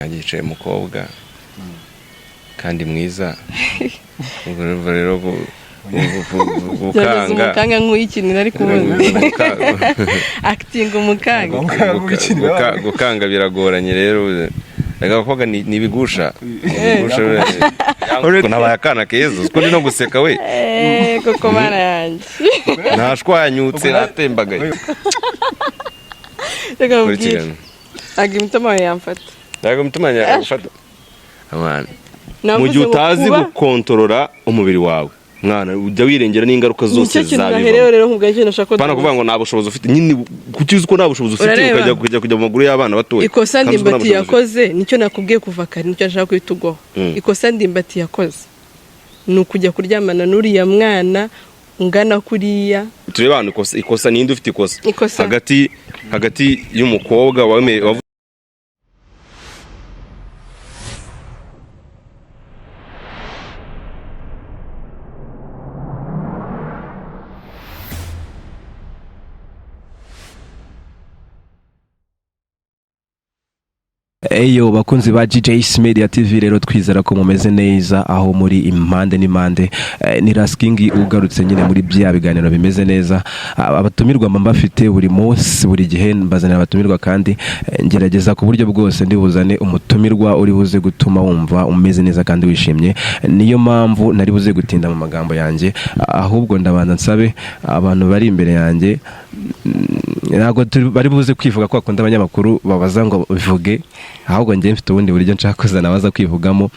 yicaye umukobwa kandi mwiza ubwo rero gukanga nk'uyikinira ariko acting umukanga gukanga biragoranye rero agakobwa ni bigusha nabaye akana keza ko ndi no guseka we koko bana yanjye nashwanyutse natembagaye reka ubwire agimutama yamfata yagufata abana mu gihe utazi gukontorora umubiri wawe mwana ujya wirengera n'ingaruka zose zabiva rero nkubwaje nashaka bana kuvuga ngo nta bushobozi ufite nyine kukizi ko nta bushobozi ufite ukajya mu maguru y'abana batoye ikosa ndimbati yakoze nicyo nakubwiye kuva kare nicyo nshaka kwitugwaho ikosa ndimbati yakoze ni ukujya kuryamana n'uriya mwana ungana kuriya tureba hano ikosa ninde ufite ikosa hagati y'umukobwa wawe Eyo bakunzi ba GJS Media TV rero twizera ko mumeze neza aho muri impande n'impande ni Raskingi ugarutse nyine muri bya biganiro bimeze neza abatumirwa mbafite buri munsi buri gihe mbazanira abatumirwa kandi ngerageza ku buryo bwose ndibuzane umutumirwa uri buze gutuma wumva umeze neza kandi wishimye niyo mpamvu nari buze gutinda mu magambo yanjye ahubwo ndabanza nsabe abantu bari imbere yanjye ntabwo bari buze kwivuga ko akunda abanyamakuru babaza ngo bivuge ahubwo njye mfite ubundi buryo nshaka kuzana baza kwivugamo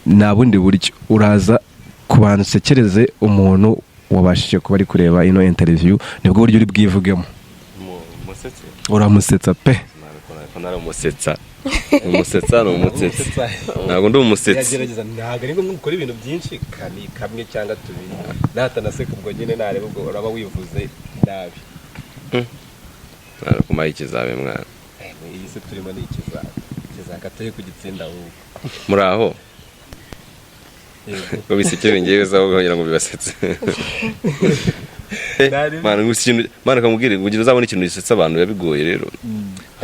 nta bundi buryo uraza kubantu sekereze umuntu wabashije kuba ari kureba ino interview nibwo buryo uri bwivugemo uramusetsa pe naramusetsa umusetsa no umusetsa ntabwo ndi umusetsa ntabwo ari ngombwa gukora ibintu byinshi kamwe cyangwa tubiri natanaseka ubwo nyine nareba ubwo uraba wivuze nabi narakumaye ikizabe mwana iyi se turimo ni ikizabe kizakataye kugitsinda ubu muri aho ko bisekere ngewe aho kugira ngo bibasetse mana kamubwire kugira uzabona ikintu gisetsa abantu yabigoye rero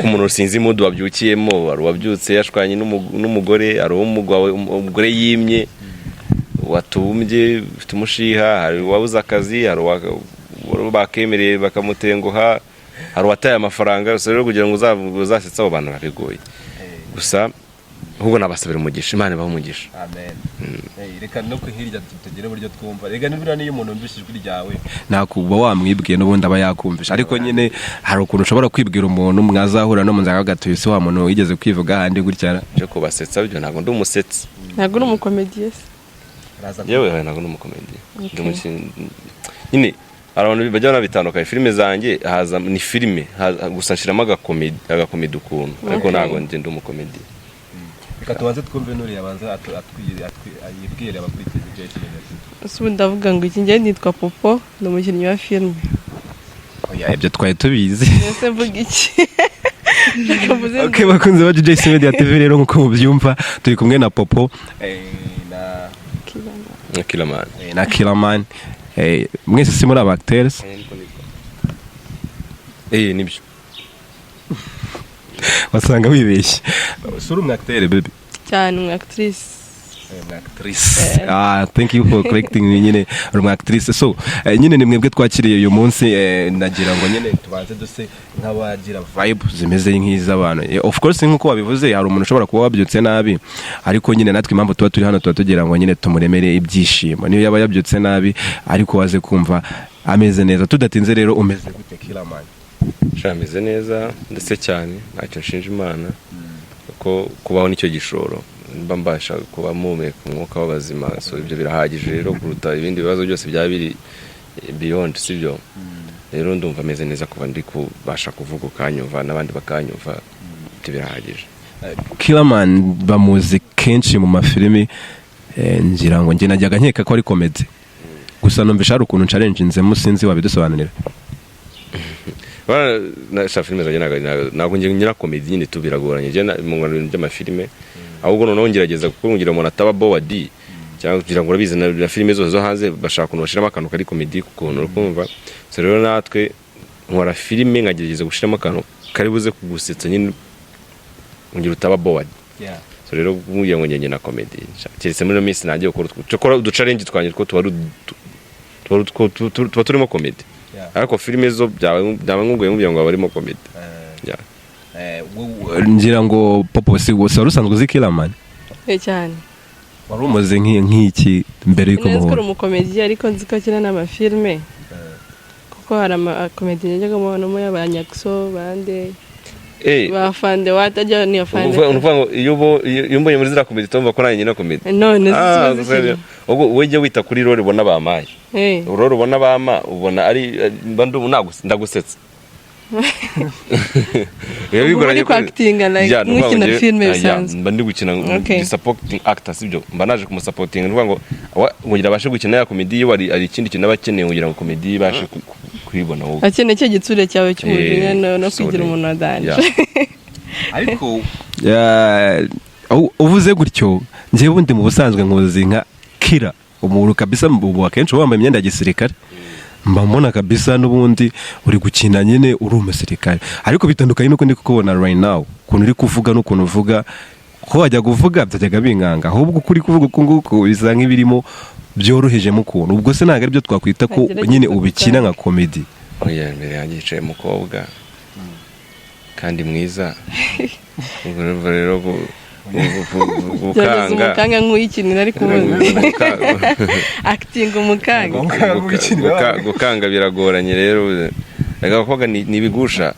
umuntu sinzi mood wabyukiyemo wari wabyutse yashwanye n'umugore ari umugore yimye watumbye ufite umushiha hari wabuze akazi hari bakemereye bakamutenguha hari wataye amafaranga rero kugira ngo uzasetsa abo bantu babigoye gusa ahubwo nabasabira umugisha Imana ibahe umugisha amen reka no kwihirya tutagire buryo twumva rega nibura niyo umuntu mbishijwe ryawe nakuba wamwibwiye n'ubundi aba yakumvisha ariko nyine hari ukuntu ushobora kwibwira umuntu mwazahura no munzaga gatuye se wa muntu wigeze kwivuga handi gutya je kubasetsa byo ntago ndi umusetsi ntago uri umukomediye yewe ntago ndi umukomediye nyine abantu bajyana bitandukanye filime zanjye haza ni filime gusa nshiramo agakomedi ukuntu ariko ntago ndi umukomediye reka tubanze twumve nuri yabanza ayibwire abakwiteze JS Media. Ubu ndavuga ngo iki ngiye nitwa Popo ni umukinnyi wa filime. Oya ibyo twaye tubizi. Ese mvuga iki? Okay bakunze ba JS Media TV rero nkuko mubyumva turi kumwe na Popo na Kilaman. Na Kilaman. Mwese si muri aba actors. Nibyo. Wasanga wibeshye. Suri umwacteur baby. Cyane umwactrice. Thank you for correcting me nyine umwactrice. So nyine ni mwebwe twakiriye uyu munsi nagira ngo nyine tubanze duse nk'abagira vibe zimeze nk'iz'abantu. Of course nkuko wabivuze hari umuntu ushobora kuba wabyutse nabi ariko nyine natwe impamvu tuba turi hano tuba tugira ngo nyine tumuremere ibyishimo niyo yaba yabyutse nabi ariko waze kumva ameze neza tudatinze rero umeze gute Kilaman? Shameze neza ndetse cyane ntacyo nshinja Imana kuko kubaho nicyo gishoro mba mbasha kuba mumeka umwuka w'abazima so ibyo birahagije rero kuruta ibindi bibazo byose byabiri beyond sibyo rero ndumva ameze neza kuba ndi kubasha kuvuga ukanyumva n'abandi bakanyumva ibyo birahagije. Kilaman bamuzi kenshi mu mafilimi ngira ngo nge najyaga nkeka ko ari comedy gusa numvisha hari ukuntu challenge nzemo sinzi wabidusobanurira. Na filime zanjye ntabwo ngira comedy nyine tubiragoranye je mu ngano by'amafilime ahubwo noneho ngerageza kuko ngira umuntu ataba bored cyangwa kugira ngo urabize na filime zose zo hanze bashaka kuntu bashiramo akantu kari comedy kukuntu ukumva so rero natwe nkora filime nkagerageza gushiramo akantu kari buze kugusetsa nyine ngira utaba bored so rero nk'ugiye ngo njye na comedy keretse muri minsi nagiye gukora uduchallenge twanjye two tuba turimo comedy ariko filime zo byawe nk'ubwo ngo barimo comedy ngira ngo Popo si wari usanzwe uzi Killerman cyane wari umuze nk'iki mbere y'uko muhura nzi ko umukomedi ariko nzi ko akina n'amafilme kuko hari amakomedi yajyaga mubonamo y'abanyakso bande bafande watajya ni afande uvuga ngo iyo mbonye muri zira comedy tumva ko nanjye na comedy none ubwo wejye wita kuri role ubona bamaye role ubona bama ubona ari bandu ndagusetsa yabigoranye ko actinga like nk'ukina filme bisanzwe mba ndi gukina supporting actor sibyo mba naje kumusupporting uvuga ngo kugira abashe gukina ya comedy yo ari ikindi kintu abakeneye kugira ngo comedy ibashe kwibona wowe akeneye cyo gitsure cyawe cy'umujinya no kugira umuntu adanje ariko uvuze gutyo njyewe bundi mu busanzwe nkuzi nka Kira umuntu kabisa ubu akenshi wambaye imyenda ya gisirikare mba mbona kabisa n'ubundi uri gukina nyine uri umusirikare ariko bitandukanye nuko ndi kukubona right now ukuntu uri kuvuga n'ukuntu uvuga ko wajya kuvuga byajyaga binkanga ahubwo kuri kuvuga uko nguko bisa nk'ibirimo byoroheje mu kuntu ubwo se ntabwo ari byo twakwita ko nyine ubikina nka comedy oya mbere yanjye yicaye umukobwa kandi mwiza ubwo rero umukanga nk'uyikinira ariko acting umukanga gukanga biragoranye rero agakobwa ni ibigusha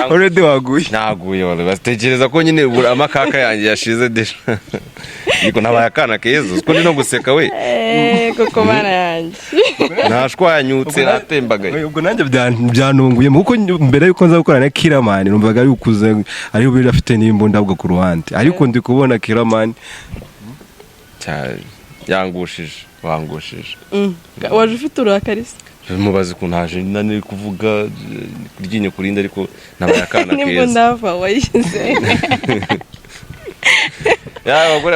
already waguye naguye wale batekereza ko nyine amakaka yanjye yashize desha niko nabaye akana keza ko ndi no guseka we koko bana yanjye nashwanyutse natembagaye ubwo nanjye byanunguye kuko mbere yuko nza gukorana na Killerman numvaga ari ukuze ari biri afite n'imbunda bwo ku ruhande ariko ndi kubona Killerman yangushije wangushije waje ufite urakarisa mubaze ko ntaje nani kuvuga ryinyo kurinde ariko nabaye akana keza nimba ndava wayishyize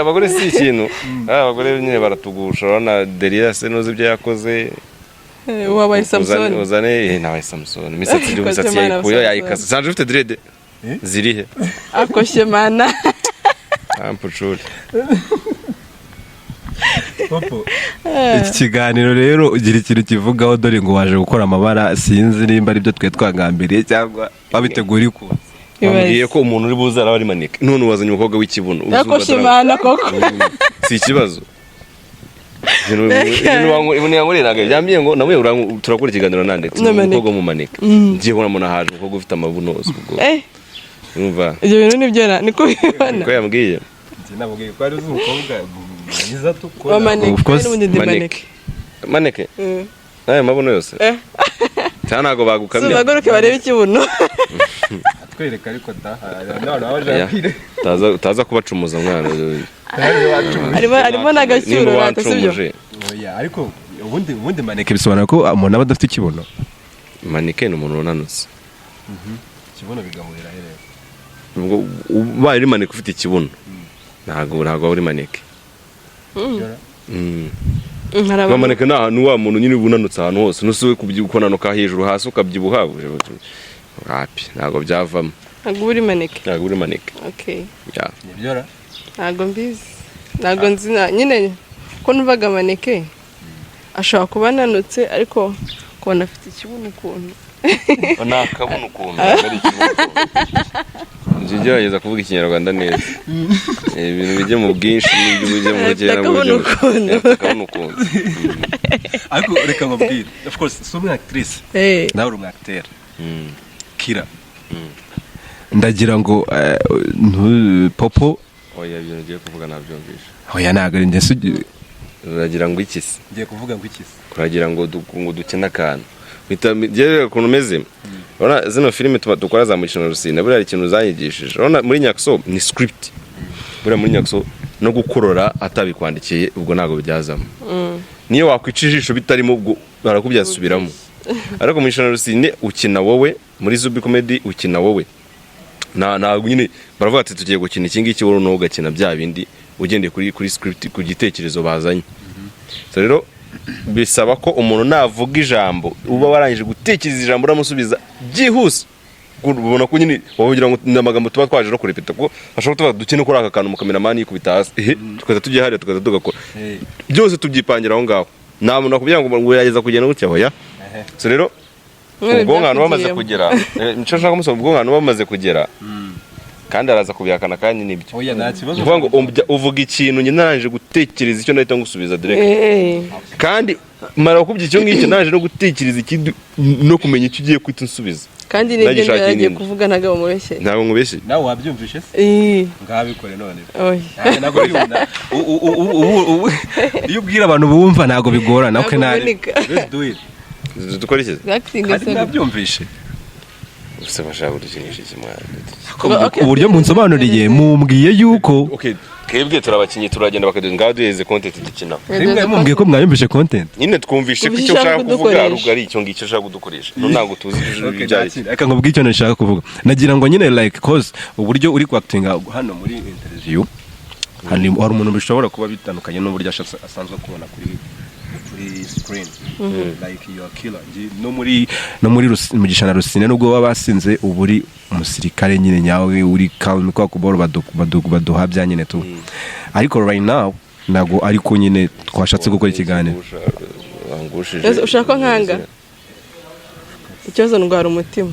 abagore si ikintu abagore nyine baratugusha urabona Delia se noze ibyo yakoze wabaye Samson uzane nabaye Samson imisatsi yayikuye yayikaze sanje ufite dread zirihe akoshe mana ampucuri Popo iki kiganiro rero ugira ikintu kivugaho dore ngo waje gukora amabara sinzi nimba ari byo twe twagambiriye cyangwa babitegura iko bambwiye ko umuntu uri buza ari manike none wazanye umukobwa w'ikibuno yakoshe mana koko si ikibazo ibintu yankoreraga yambwiye ngo namwe turakora ikiganiro nande umukobwa mu manike ngiye kubona umuntu ahaje umukobwa ufite amabuno ubwo urumva ibyo bintu nibyo niko bibona ko yambwiye nabwiye ko ari umukobwa mwiza tukora maneke nayo mabuno yose cyane ntago bagukamye subaguruke barebe ikibuno atwereka ariko dahara taza kubacumuza mwana arimo n'agacyuro batasubyo ariko ubundi maneke bisobanura ko umuntu aba adafite ikibuno maneke ni umuntu unanutse ikibuno bigahurira here ubwo ubaye uri maneke ufite ikibuno ntago uri maneke maneke ni ahantu wa muntu nyine ubunanutse ahantu hose nusuwe kunanuka hejuru hasi ukabyibuha hapi ntago byavamo ntago uri maneke ntago mbizi ntago nzi nyine ko numvaga maneke ashobora kuba ananutse ariko kubona afite ikibuno ukuntu nakabona ukuntu ari ikibuno ngerageza kuvuga ikinyarwanda neza ibintu bijye mu bwinshi n'ibyo bijye mu rugero akabona ukuntu ariko reka nkubwire of course si umwe actrice nawe uri umwacteur Kira ndagira ngo Popo oya ibintu ugiye kuvuga nabyumvisha oya ntabwo ari njye sugira uragira ngo ikisi ngiye kuvuga ngo ikisi uragira ngo dukina akantu bitagira ukuntu umeze urabona zino filime dukora za Murishano Rusine buriya ikintu zanyigishije urabona muri Nyakso ni script buriya muri Nyakso no gukorora atabikwandikiye ubwo ntago byazamo niyo wakwica ijisho bitarimo ubwo barakubyasubiramo ariko muri Murishano Rusine ukina wowe muri Zubi Comedy ukina wowe ntago nyine baravuga ati tugiye gukina iki ngiki wowe no ugakina bya bindi ugendeye kuri script ku gitekerezo bazanye so rero bisaba ko umuntu navuga ijambo uba warangije gutekereza ijambo uramusubiza byihuse ubona ko nyine wavugira ngo n'amagambo tuba twaje no kurepeta ko ashobora kutuba dukine kuri aka kantu mu kameramani yikubita hasi tukaza tujya hariya tukaza tugakora byose tubyipangira aho ngaho nta muntu akubwira ngo yageza kugenda gutya hoya so rero ubwongano bamaze kugera nico nshaka kumusaba ubwongano bamaze kugera kandi araza kubihakana kandi nibyo oya nta kibazo uvuga ngo uvuga ikintu nyine naranje gutekereza icyo nahita ngusubiza direct kandi mara kubye icyo ngicyo naje no gutekereza ikindi no kumenya icyo ugiye kwita nsubiza kandi nibyo yagiye kuvuga ntago mubeshye ntabwo ngubeshye nawe wabyumvishe se ngabikore none oya ntabwo yunda iyo ubwira abantu bumva ntago bigorana okay nari dukora iki kandi nabyumvishe use bashaka gukinisha kimwana uburyo munsobanuriye mumbwiye yuko okay twebwe turabakinyi turagenda bakaduha ngaho duheze content dukina rimwe mumbwiye ko mwayumvishe content nyine twumvishe ko icyo ushaka kuvuga rugari icyo ngicyo ushaka kudukoresha ntabwo tuzi ibijyanye reka nkubwire icyo nashaka kuvuga nagira ngo nyine like cause uburyo uri actinga hano muri interview hari umuntu bishobora kuba bitandukanye n'uburyo asanzwe kubona kuri screen like you are killer no muri mu gishana Rusine nubwo baba basinze uburi umusirikare nyine nyawe uri calm kwa kuboro baduha bya nyine tu ariko right now nago ariko nyine twashatse gukora ikiganiro ushaka nkanga ikibazo ndwara umutima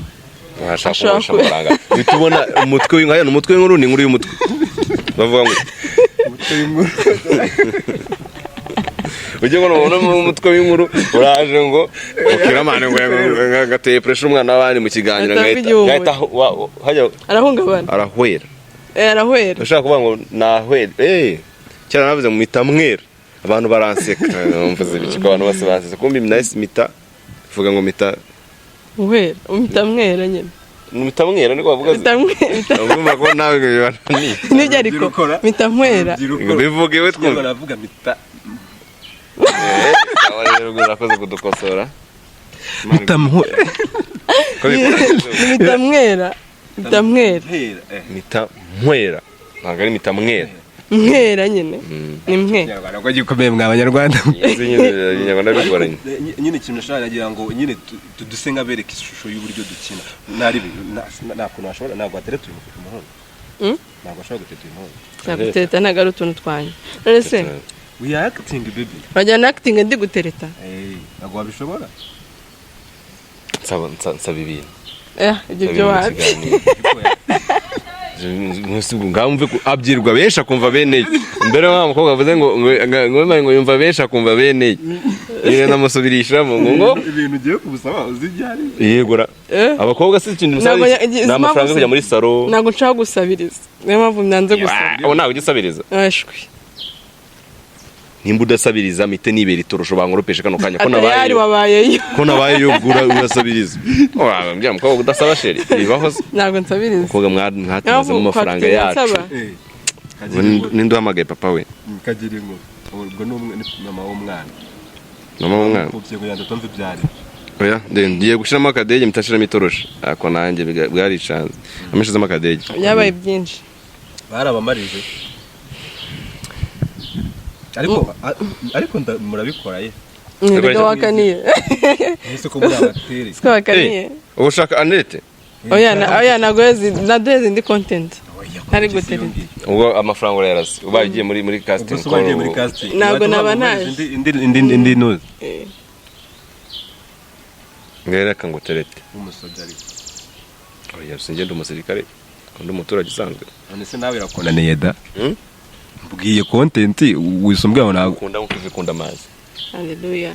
ashaka amafaranga bitubona umutwe w'inkaya n'umutwe w'inkuru ni inkuru y'umutwe bavuga ngo umutwe w'inkuru ujye ngo nubona mu mutwe w'inkuru uraje ngo ukiramane ngo gateye pressure umwana w'abandi mu kiganiro ngahita hajya arahungabana arahwera ushaka kuvuga ngo nahwera cyane navuze mu mitamwera abantu baranseka mvuze biki ko abantu bose bansetse kumbi nice mita vuga ngo mita uhwera mitamwera nyine mitamwera niko bavuga urumva ko nawe nibyo ariko mitamwera bivuge we twumva baravuga mita rero urakoze kudukosora mitamwera mitamwera ntabwo ari mitamwera mwera nyine ni mwe ntabwo gikomeye mwa abanyarwanda nyine bigoranye nyine ikintu nashaka nagira ngo nyine tudusenga bereka ishusho y'uburyo dukina ntabwo nashobora ntabwo atereta umuhungu ntabwo ashobora guteta umuhungu naguteta ntabwo ari utuntu twanye none se we are acting baby wajyana acting ndi gutereta ntabwo wabishobora nsaba ibintu ibyo byo wapi ngamve abyirwa benshi akumva beneye mbere wa mukobwa avuze ngo yumva benshi akumva beneye yine namusubirishamo ngo ibintu ugiye kubusaba uzijyari yegura abakobwa si ikintu bisaba n'amafaranga kujya muri salo ntabwo nshaka gusabiriza niyo mpamvu myanze gusabiriza abo ntabwo ugisabiriza ashwi nimba udasabiriza mite nibera itorosho bankoropeshe kano kanya ko nabayeyo gura urasabiriza mbya mukobwa udasaba sheri bibaho ntabwo nsabiriza mukobwa mwatumazemo amafaranga yacu ninde uhamagaye papa we kagire ngo ubwo ni mama w'umwana ubye kugenda tumve ibyari oya ngiye gushiramo akadege mitashiramo itorosho ako nanjye bwaricanze ameshizemo akadege yabaye byinshi barabamarije ariko murabikora ye nibwo wakaniye nise ko muri abatere siko wakaniye ushaka Annette oya nadoze indi content ntari gutereta ubwo amafaranga urayarase ubaye ugiye muri casting ntabwo naba naje indi nuzi ngereka ngo terete umusoja ariko oya singende umusirikare ndi umuturage usanzwe none se nawe irakonaniye da mbwiye content wisumbwe aho nawe ukunda ukunda amazi haleluya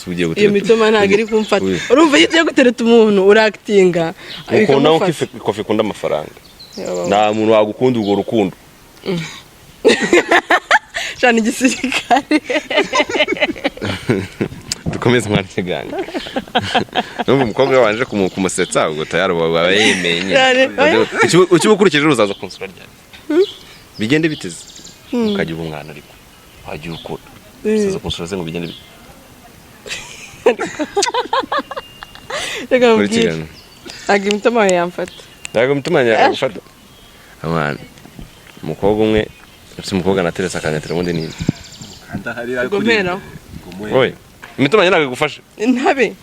sugiye iyo mitoma ntabwo iri kumfata urumva iyo ugiye gutereta umuntu uractinga ukunda kofi kunda amafaranga nta muntu wagukunda urwo rukundo cyane igisirikare dukomeze mwana kiganiro numva umukobwa wanje kumusetsa ubwo tayari baba yemenye ukibukurikije uzaza kunsura ryari bigende biteze ukagira umwana ariko wagira uko uzaza kunsura ze ngo bigende reka mbwira ntabwo imitima yawe yamfata ntabwo imitima yawe yagufata abana umukobwa umwe ufite umukobwa nateresa akanyatira ubundi nini gomeraho oye imitima yawe ntabwo igufashe ntabe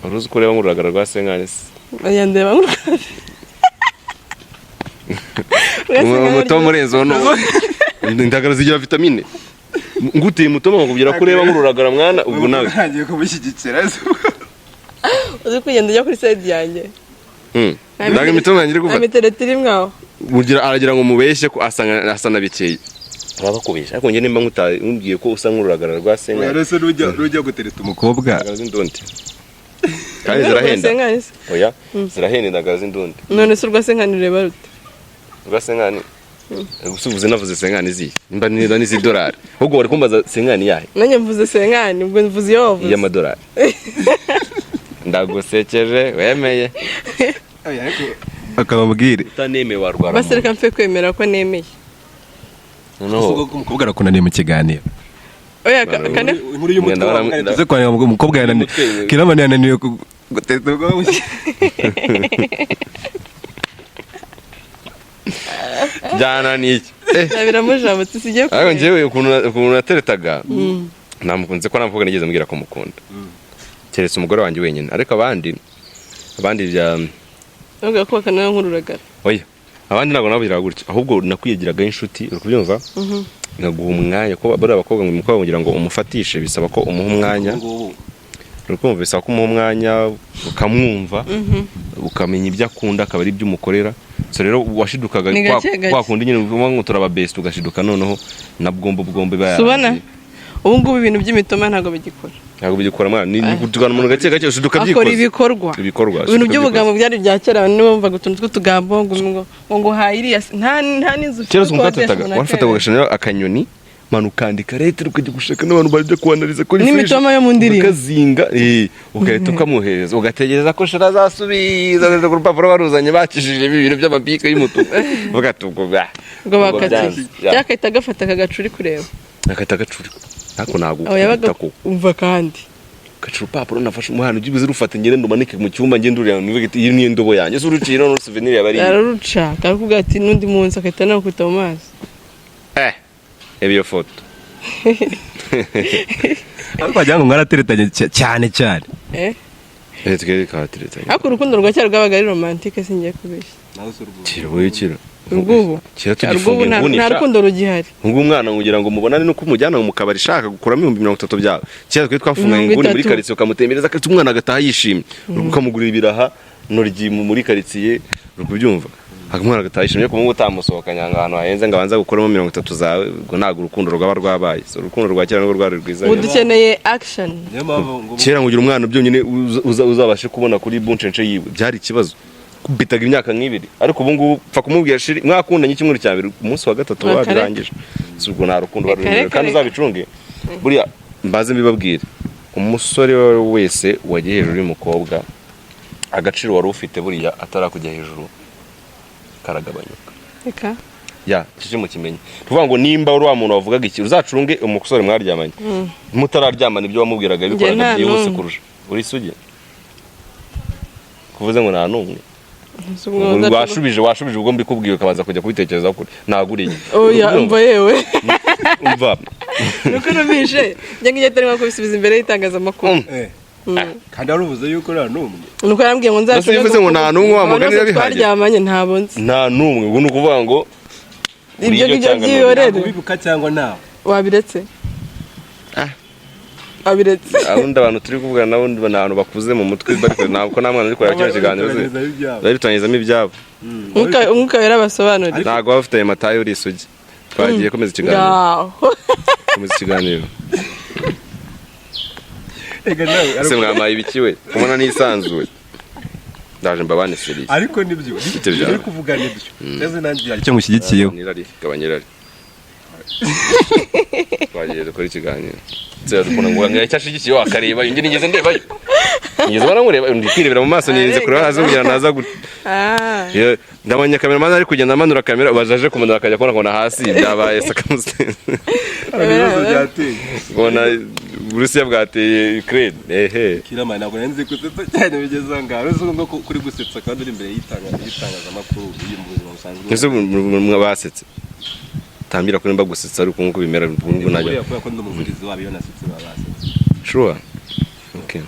uruzi ko ureba nk'ururagara rwa Senkani se yandeba umutomo urenzeho no indagara zigira vitamine nguteye umutomo bakubwira ko ureba nk'ururagara mwana ubwo nawe ngiye kumushyigikira uzi kugenda ujya kuri side yanjye ndaga imitomo yanjye iri kuva amiteretiri mwaho aragira ngo mubeshye ko asana bikeye urabakubesha ariko njye nimba nkutambwiye ko usa nk'ururagara rwa Senkani rero se rujya gutereta umukobwa indagara z'indundi kandi zirahenda oya zirahenda indagara z'indundi none se urwa Senkani reba rute rwa Senkani gusubiza navuze Senkani ziyi nimba niba ni $10 ahubwo bari kumbaza Senkani yahe nanjye mvuze Senkani ubwo mvuze iyo wavuze y'amadolari ndagusekeje wemeye akamubwire utanemeye warwara basereka mfe kwemera ko nemeye noneho umukobwa arakunaniye mu kiganiro oya kane inkuru y'umutwe ndaze kwa umukobwa yananiye kiramani yananiye guteta ubwo jana niki biramujabutse sijye ko ariko njyewe ukuntu nateretaga namukunze ko namvuga nigeze mbwira ko mukunda keretse umugore wanjye wenyine ariko abandi bya nubwo ko bakana nk'ururagara oya abandi ntabwo nabira gutyo ahubwo nakwiyegiraga inshuti uri kubyumva ngaguha umwanya ko bari abakobwa mu mukobwa kugira ngo umufatishe bisaba ko umuha umwanya uri kumva bisaba ko umuha umwanya ukamwumva ukamenya ibyo akunda akaba ari ibyo umukorera so rero washidukaga kwakundi nyine ngo turaba best ugashiduka noneho na bwombo bayaraje subana ubu ngubu ibintu by'imitoma ntabwo bigikora mwana ni kutugana umuntu gake gake ushiduka akora ibikorwa ibintu by'ubugambo byari bya kera n'umva gutuntu tw'utugambo ngo hayiriya nta n'inzu kera umukatataga wafataga ugashana akanyoni manukandika leta ukajya gushaka n'abantu bajya kuanaliza kuri n'imitoma yo mu ndirimbo ukazinga ugahita ukamuhereza ugategereza ko shira azasubiza ku rupapuro baruzanye bakishije ibintu by'amabika y'umutuku ugatubwo ngo bakati yakahita gafata kagacuri kureba akata gacuri nako nago umva kandi gacuri papuro nafashe umuhano ugize rufata ngere ndumanike mu cyumba ngende urira iyi ni indobo yanjye surucira no souvenir yabari araruca kakuga ati nundi munsi akahita nawe kuta mu mazi iyo foto ariko wagira ngo mwarateretanye cyane twere kateretanye ariko urukundo rwa cyari rwabaga ari romantique singiye kubeshya kira ubwo nta rukundo rugihari ngo umwana kugira ngo mubonane no kumujyana mu kabari shaka gukuramo 30 byawe cyane twe twafunganye inguni muri quartier ukamutemereza ko umwana agataha yishimye ukamugurira ibiraha noryi muri quartier rukubyumva akamwana agataha yishimye ko mungu utamusohokanya ahantu hahenze ngo abanza gukuramo 30 zawe ngo ntago urukundo rwaba rwabaye so urukundo rwa cyane ngo rwari rwiza udukeneye action cyera ngugira umwana byonyine uzabashe kubona kuri buncenche yiwe byari ikibazo kubitaga imyaka nk'ibiri ariko ubu ngubu pfa kumubwira shiri mwakundanye kimwe cya mbere umunsi wa gatatu warangije ubwo nta rukundo barurimo kandi uzabicunge buriya mbaze mbibabwire umusore wese wagiye hejuru y'umukobwa agaciro wari ufite buriya atarakujya hejuru karagabanyuka reka kije mu kimenyi tuvuga ngo nimba uri wa muntu wavugaga iki uzacunge umusore mwaryamanye mutararyamana ibyo wamubwiraga bikoraga byihuse kurusha uri suge kuvuze ngo nta numwe washubije ubwo mbikubwiye ukabanza kujya kubitekereza kuri naguriye oya umva yewe umva nuko nubishe njye ngiye tarimo kubisubiza imbere y'itangazamakuru kandi aruvuze yuko nta numwe nuko yambwiye ngo nzashaka bivuze ngo nta numwe wamuganira bihagije twaryamanye ntabwo nzi nta numwe ubu nukuvuga ngo ibyo byiyorere bibuka cyangwa nawe wabiretse abiretse abundi abantu turi kuvuga nabundi abantu bakuze mu mutwe bariko ntabwo nta mwana uri kureba kino kiganiro bari tutanyizamo ibyabo umwuka wera basobanurira ntabwo bafite ayo matayo uri isugi twagiye komeza ikiganiro ese mwamaye ibiki we kubona nisanzuye ndaje mbabane seriye ariko nibyo uri kuvuga nibyo neze nanjye icyo mushyigikiyeho gabanyirari twagiye dukora ikiganiro nzera dukunda ngo ngaya cyashigikiye wakareba indi nigeze ndebayo nigeze baramureba ndi kwirebera mu maso nirinze kureba hazugira naza ndabonye cameraman ari kugenda amanura kamera bajaje kumanura akajya kubona ngo na hasi byabaye sakamusense bona Burusiya bwateye Ukraine Kirama ntabwo nzi kusetsa cyane bigeze ngaho uzo kuri gusetsa kandi uri imbere y'itangazamakuru y'imbuzi musanzwe ese mwabasetse tambira kuri mba gusetsa ariko nkuko bimera ubwo najya ko ndumuvurizi wabiyo nasetse babasetse sure okay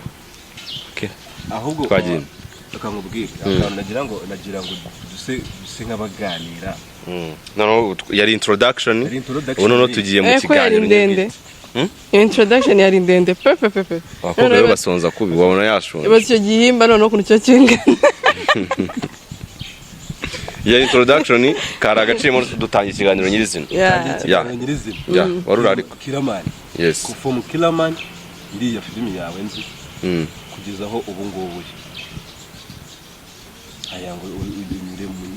ahubwo twagiye akangubwira nagira ngo duse nk'abaganira no yari introduction uno no tugiye mu kiganiro ndende introduction yari ndende pepe abakobwa rero basonza kubi wabona yashonje ibaze icyo gihimba none ukuntu cyo kingana ya introduction kari agaciyemo dutangira ikiganiro nyirizina ya wari ariko Kiramani yes kuva mu Kiramani iriya filimi yawe nzi kugeza aho ubu ngubu aya ngo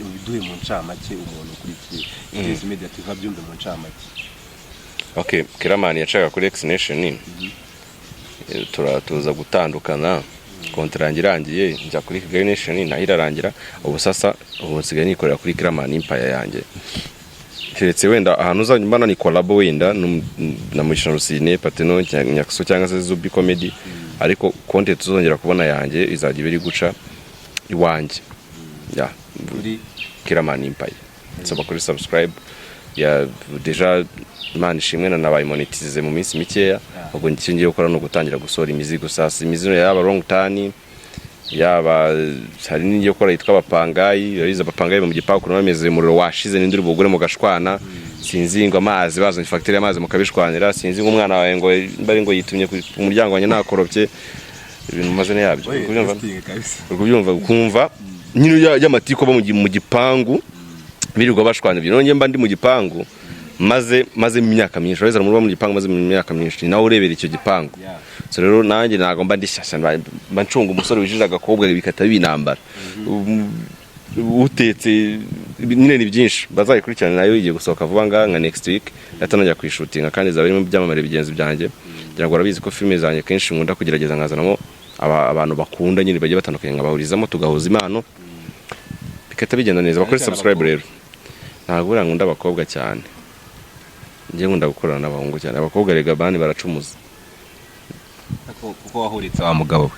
ubiduhe mu ncamake umuntu ukurikiye Jayce Media TV abyumve mu ncamake. Okay, Kiramani yacaga kuri X Nation turatuza gutandukana kontranga irangiye njya kuri Kigali Nation naho irarangira ubu sasa ubu nsigaye nikorera kuri Kiramani Empire yanjye keretse wenda ahantu uzanyuma ni collab wenda na Mugisha Rusine Pateno Nyakso cyangwa se Zubi Comedy ariko content tuzongera kubona yanjye izajya biri guca iwanjye ya kuri Kiramani Empire so bakuri subscribe ya deja Imana ishimwe na nabaye monetize mu minsi mikeya ubwo ngiye gukora no gutangira gusora imizigo sasa imizino yaba long tani yaba hari n'ingiye gukora yitwa abapangayi yariza abapangayi mu gipaku bameze umuriro washize n'induri bugure mu gashwana sinzi ngo amazi bazanye factory y'amazi mu kabishwanira sinzi ngo umwana wawe ngo bari ngo yitumye ku muryango wanye nakorobye ibintu mazene yabyo ubyumva ukumva nyine y'amatiko bo mu gipangu birirwa bashwana ibyo none mba ndi mu gipangu maze mu myaka myinshi ureza mu gipangu maze mu myaka myinshi nawe urebera icyo gipangu so rero nanjye nago mba ndishasha mba ncunga umusore wijije agakobwa bikata binambara utetse nyine ni byinshi bazayikurikirana nayo igiye gusohoka vuba nka next week yatanajya kwishutinga kandi zabarimo byamamare bigenzi byanjye kugira ngo arabizi ko filime zanjye kenshi nkunda kugerageza nkazanamo abantu bakunda nyine bagiye batandukanye ngabahurizamo tugahuza impano bikata bigenda neza bakore subscribe rero ntabwo nkunda abakobwa cyane ngiye nkunda gukorana n'abahungu cyane abakobwa rega bani baracumuza kuko wahuritse wa mugabo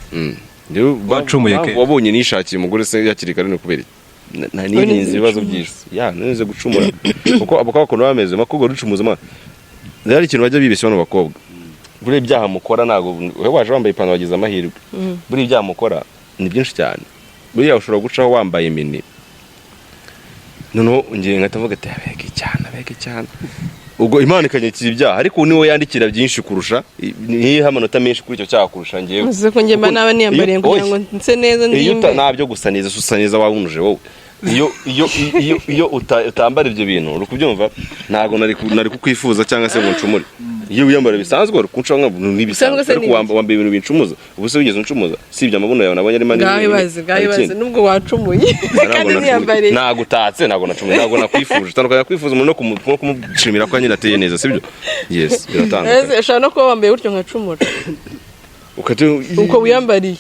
we bacumuye wabonye nishakiye umugore se yakiri kare no kubera nirinze ibibazo byinshi ya neze gucumura kuko abakobwa kono bameze makobwa rucumuza ma zari ikintu bajya bibeshya bano bakobwa buri ibyaha mukora nago we waje wambaye ipantaro wagize amahirwe buri ibyaha mukora ni byinshi cyane buri ushobora gucaho wambaye imini noneho ngiye ngatavuga ati abeke cyane ubwo Imana ikanyakira ibyaha ariko niwe yandikira byinshi kurusha nihe amanota menshi kuri icyo cyaha kurusha ngiye uze ko ngema naba niyambariye kugira ngo nse neza ndimbe nabyo gusa neza susa neza wawunuje wowe iyo utambara ibyo bintu uri kubyumva ntago nari kukwifuza cyangwa se ngo ncumure iyo wiyambara bisanzwe kunca n'ibisanzwe ariko wambaye ibintu bincumuza ubu se wigeze uncumuza sibye amabuno yawe nabonye ari manini gahibaze nubwo wacumuye kandi niyambariye nagutatse nago nacumuye nago nakwifuje tandukanye kwifuje umuntu no kumushimira ko nyine ateye neza sibyo yes biratandukanye eshana no kuba wambaye gutyo nkacumura uko wiyambariye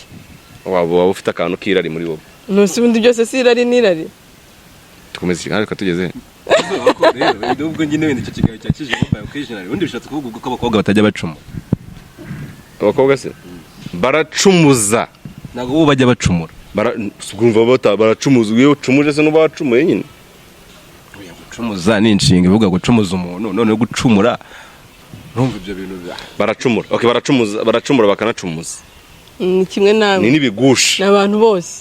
waba ufite akantu kirari muri wowe nusi ubundi byose sirari nirari tukomeze cyane ariko tugeze rero ubwo nyine wenda icyo kigaye cyakije mobile occasionally ubundi bishatse kuvuga ko abakobwa batajya bacuma abakobwa se baracumuza ntabwo bo bajya bacumura sugumva baracumuza iyo ucumuje se nuba wacumuye nyine gucumuza ni inshinga ivuga gucumuza umuntu none gucumura numva ibyo bintu baracumura okay baracumura bakanacumuza ni kimwe nawe ni nibigusha n'abantu bose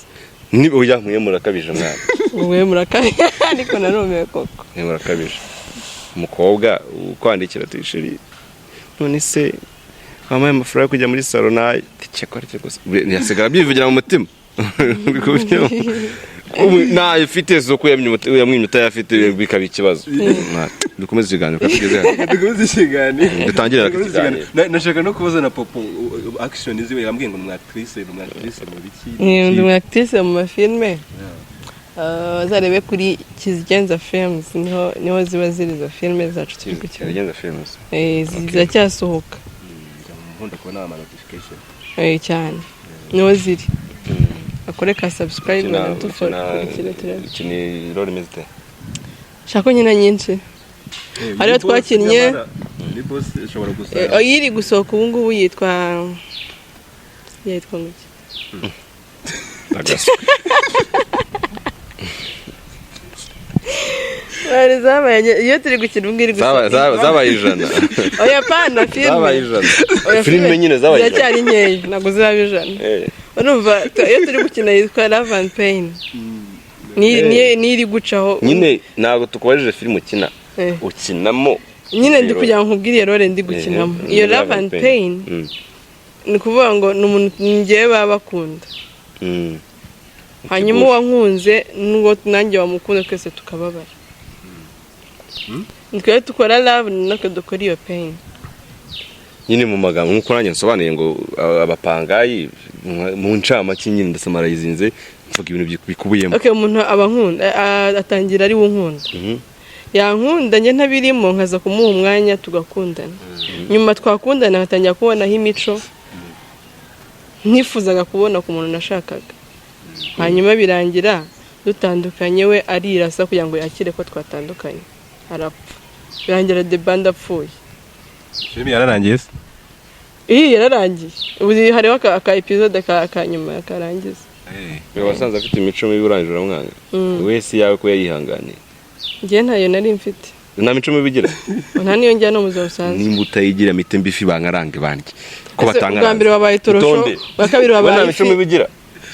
ni oya mwe murakabije mwana mwe murakabije ariko narumiye koko mwe murakabije umukobwa ukwandikira tuyishiri none se wamaye amafaranga yo kujya muri salon nayo tikekora cyose yasigara byivugira mu mutima nayo ufite zo kuyamwimye utayafite bikaba ikibazo dukomeze ikiganiro katugeze dutangirira ikiganiro nashaka no kubaza na Popo action ziwe yambwiye ngo mwactrice mu biki ni mwactrice mu mafilme zarebe kuri Kizigenza Films niho ziba ziri za filme zacu turi gukina Kizigenza Films ziracyasohoka nkunda kubona ama notification cyane niho ziri akore ka subscribe na tufora iki ni role mezite shako nyina nyinshi hariyo twakinnye ni boss ishobora gusa yiri gusohoka ubu ngubu yitwa ngiki iyo turi gukina ubwiri gusa zabaye ijana oya pana filime zabaye ijana filime nyine zabaye ijana cyari nkeya ntabwo zaba ijana urumva iyo turi gukina yitwa Love and Pain ni iri gucaho nyine ntabwo tukubajije filime ukina ukinamo nyine ndi kugira ngo nkubwire role ndi gukinamo iyo Love and Pain ni kuvuga ngo ni umuntu ngewe baba bakunda hanyuma uwankunze n'ubwo nanjye wamukunda twese tukababara twese dukora love natwe dukora iyo pain nyine mu magambo nk'uko nanjye nsobanuye ngo abapangayi mu ncamake nyine ndasamarayizinze mvuga ibintu bikubiyemo umuntu aba nkunda atangira ari we unkunda yankunda njye ntabirimo nkaza kumuha umwanya tugakundana nyuma twakundana ngatangira kubonaho imico ntifuzaga kubona ku muntu nashakaga hanyuma birangira dutandukanye we arirasa kugira ngo yakire ko twatandukanye arapfa birangira de band apfuye filime yararangiye se yararangiye ubu hariho aka episode ka nyuma karangiza wasanze afite imico mibi urangije uramwanga wese yawe ko yayihanganiye njye ntayo nari mfite nta mico mibi igira nta niyo njya no muzima busanzwe nimba utayigira mite mbifi bangarange bandye ko batanga ubwa mbere wabaye torosho ubwa kabiri wabaye nta mico mibi igira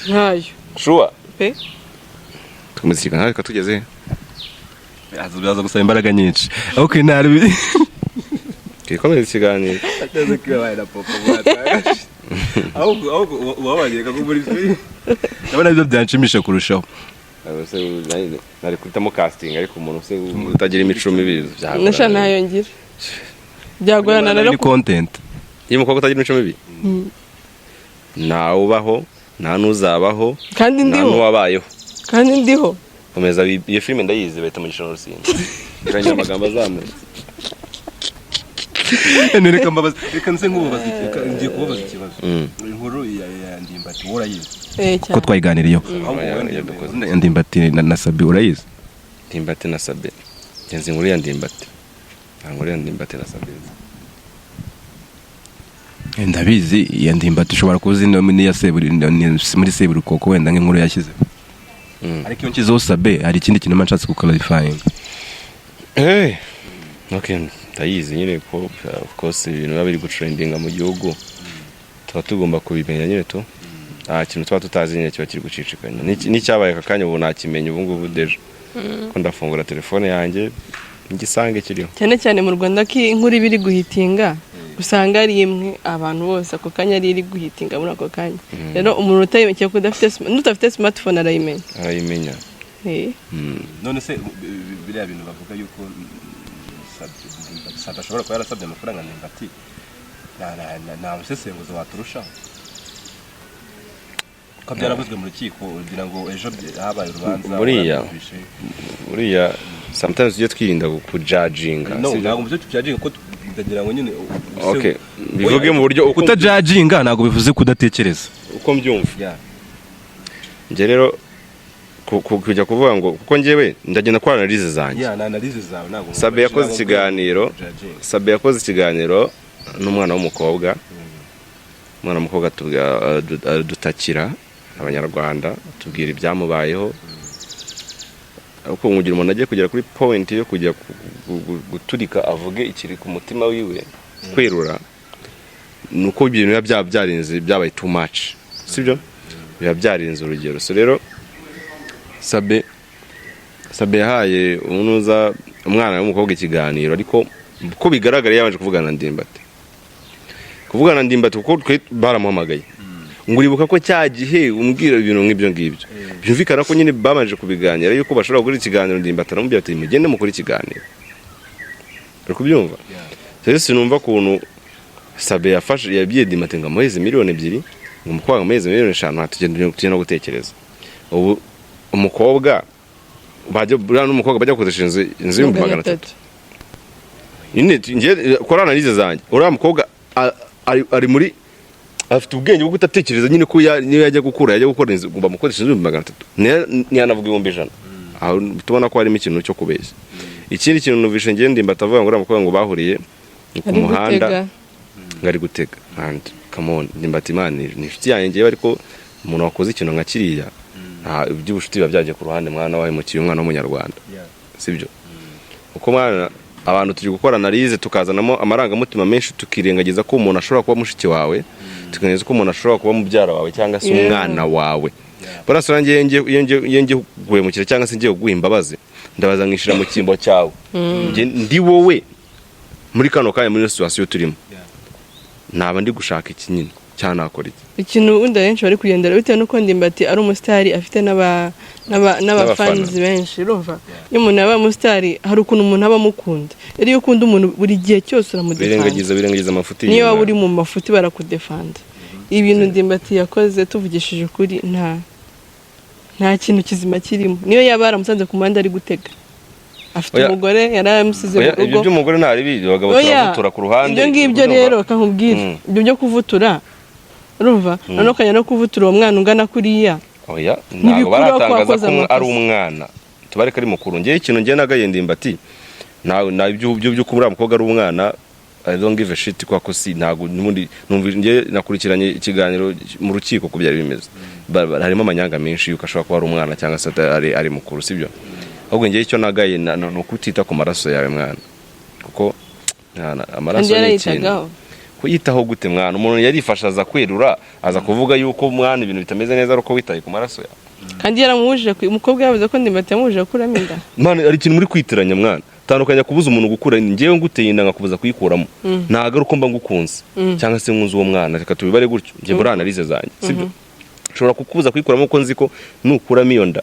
ntayo shuwa pe tumuzika ntabwo tugeze azaza gusaba imbaraga nyinshi okay nari kikomeza ikiganiro ataze kibaye na papa bwata ahubwo wabageka ko muri filime ndabona ibyo byanshimisha kurushaho nari kwitamo casting ariko umuntu se utagira imico mibi nasha ntayo ngira byagorana rero ni content iyo umukobwa utagira imico mibi ntawe ubaho nta n'uzabaho kandi ndiho nta n'uwabayeho kandi ndiho komeza iyo filime ndayizi bahita mu gishoro rusinda iranye amagambo azamuye reka mbabaza reka nse nk'ubabaza ngiye kubabaza ikibazo inkuru ya Ndimbati urayizi ko twayiganiriyeho Ndimbati na Sabi urayizi Ndimbati na Sabi genzi inkuru ya Ndimbati inkuru ya Ndimbati na Sabi ndabizi iya Ndimbati ushobora kuzi ni ya Seburi muri Seburi koko wenda nk'inkuru yashyize ariko iyo nkizo Sabe hari ikindi kintu nshatse kuclarifying okay ndayizi nyine ko of course ibintu biba biri gutrendinga mu gihugu tuba tugomba kubimenya nyine to nta kintu tuba tutazi nyine kiba kiri gucicikanya n'icyabaye aka kanya ubu nakimenya ubu ngubu deje ko ndafungura telefone yanjye ngisange kiriho cyane cyane mu Rwanda ko inkuru ibiri guhitinga usanga ari imwe abantu bose ako kanya ari iri guhitinga muri ako kanya rero umuntu utayimenya ko udafite smartphone arayimenya none se biriya bintu bavuga yuko Sabi ashobora kuba yarasabye amafaranga Ndimbati nta musesenguzi waturushaho ko byaravuzwe mu rukiko kugira ngo ejo habaye urubanza buriya sometimes ujye twirinda kujudginga ntabwo mu byo tujudginga ko ndagira ngo nyine okay bivuge mu buryo kutajudginga ntabwo bivuze kudatekereza uko mbyumva nje rero kujya kuvuga ngo kuko njyewe ndagenda kwa analyse zanjye Sabe yakoze ikiganiro n'umwana w'umukobwa dutakira abanyarwanda tubwira ibyamubayeho uko nkugira umuntu agiye kugera kuri point yo kujya guturika avuge ikiri ku mutima wiwe kwerura nuko ibintu byarinze byabaye too much sibyo biba byarinze urugero so rero Sabe yahaye umunuza umwana w'umukobwa ikiganiro ariko ko bigaragara yabanje kuvugana na Ndimbati kuko baramuhamagaye ngo uribuka ko cyagihe umbwira ibintu nk'ibyo ngibyo byumvikana ko nyine babanje kubiganira yuko bashobora gukora ikiganiro Ndimbati aramubwira ati mugende mukora ikiganiro uri kubyumva rero sinumva kuntu Sabe yabwiye Ndimbati ngo amuheze miliyoni 2 ngo umukobwa amuheze miliyoni 5 tugenda gutekereza ubu umukobwa n'umukobwa bajya gukodesha inzu y'300 nyine ngiye kora analyse zanjye uriya mukobwa ari muri afite ubwenge bwo kutatekereza nyine ko niyo yajya gukora inzu ngomba mukodesha inzu y'300 ntiyanavuga 100 aho tubona ko harimo ikintu cyo kubeshya ikindi kintu nuvishe ngiye Ndimbati avuga ngo uriya mukobwa ngo bahuriye ku muhanda ngari gutega and come on Ndimbati man ni inshuti yanjye ariko umuntu wakoze ikintu nka kiriya iby'ubushuti biba byaje ku ruhande mwana wawe mukiye umwana w'umunyarwanda sibyo uko mwana abantu turi gukora analize tukazanamo amarangamutima menshi tukirengagiza ko umuntu ashobora kuba mushiki wawe tukirengagiza ko umuntu ashobora kuba mubyara wawe cyangwa se umwana wawe barasura iyo ngiye guhemukira cyangwa se ngiye kuguha imbabazi ndabaza nkishira mu kimbo cyawe ndi wowe muri kano kanya muri situation turimo naba ndi gushaka iki nyine cyane nakora iki ikintu undi benshi bari kugendera bitewe nuko Ndimbati ari umusitari afite n'abafans benshi urumva iyo umuntu aba umusitari hari ukuntu umuntu aba mukunda iyo ukunda umuntu buri gihe cyose uramudefanda birengagiza amafuti niyo waba uri mu mafuti barakudefanda ibintu Ndimbati yakoze tuvugishije ukuri nta kintu kizima kirimo niyo yaba yaramusanze ku muhanda ari gutega afite umugore yaramusize mu rugo ibyo by'umugore ntari biyo bagabo turavutura ku ruhande ibyo ngibyo rero kankubwira ibyo byo kuvutura urumva none kanya no kuvutura uwo mwana ungana kuriya oya ntabwo baratangaza ko ari umwana tubareka ari mukuru ngiye ikintu ngiye nagaye Ndimbati na ibyo kubura umukobwa ari umwana I don't give a shit kwa ko si ntago nundi ngiye nakurikiranye ikiganiro mu rukiko ko byari bimeze harimo amanyanga menshi yuko ashobora kuba ari umwana cyangwa se ari mukuru sibyo ahubwo ngiye icyo nagaye no kutita ku maraso yawe mwana kuko amaraso ni ikintu kuyitaho gute mwana umuntu yarifasha aza kwerura aza kuvuga yuko mwana ibintu bitameze neza ariko witaye ku maraso yawe kandi yaramuje umukobwa yavuze ko Ndimbati yamuje kuramo inda mwana ari ikintu muri kwitiranya mwana tandukanya kubuza umuntu gukura ngewe nguteye inda ngakubuza kuyikuramo ntago uko mba ngukunze cyangwa se nkunze uwo mwana reka tubibare gutyo nge muri analize zanjye sibyo ushobora kukubuza kuyikuramo uko nzi ko nukuramo iyo nda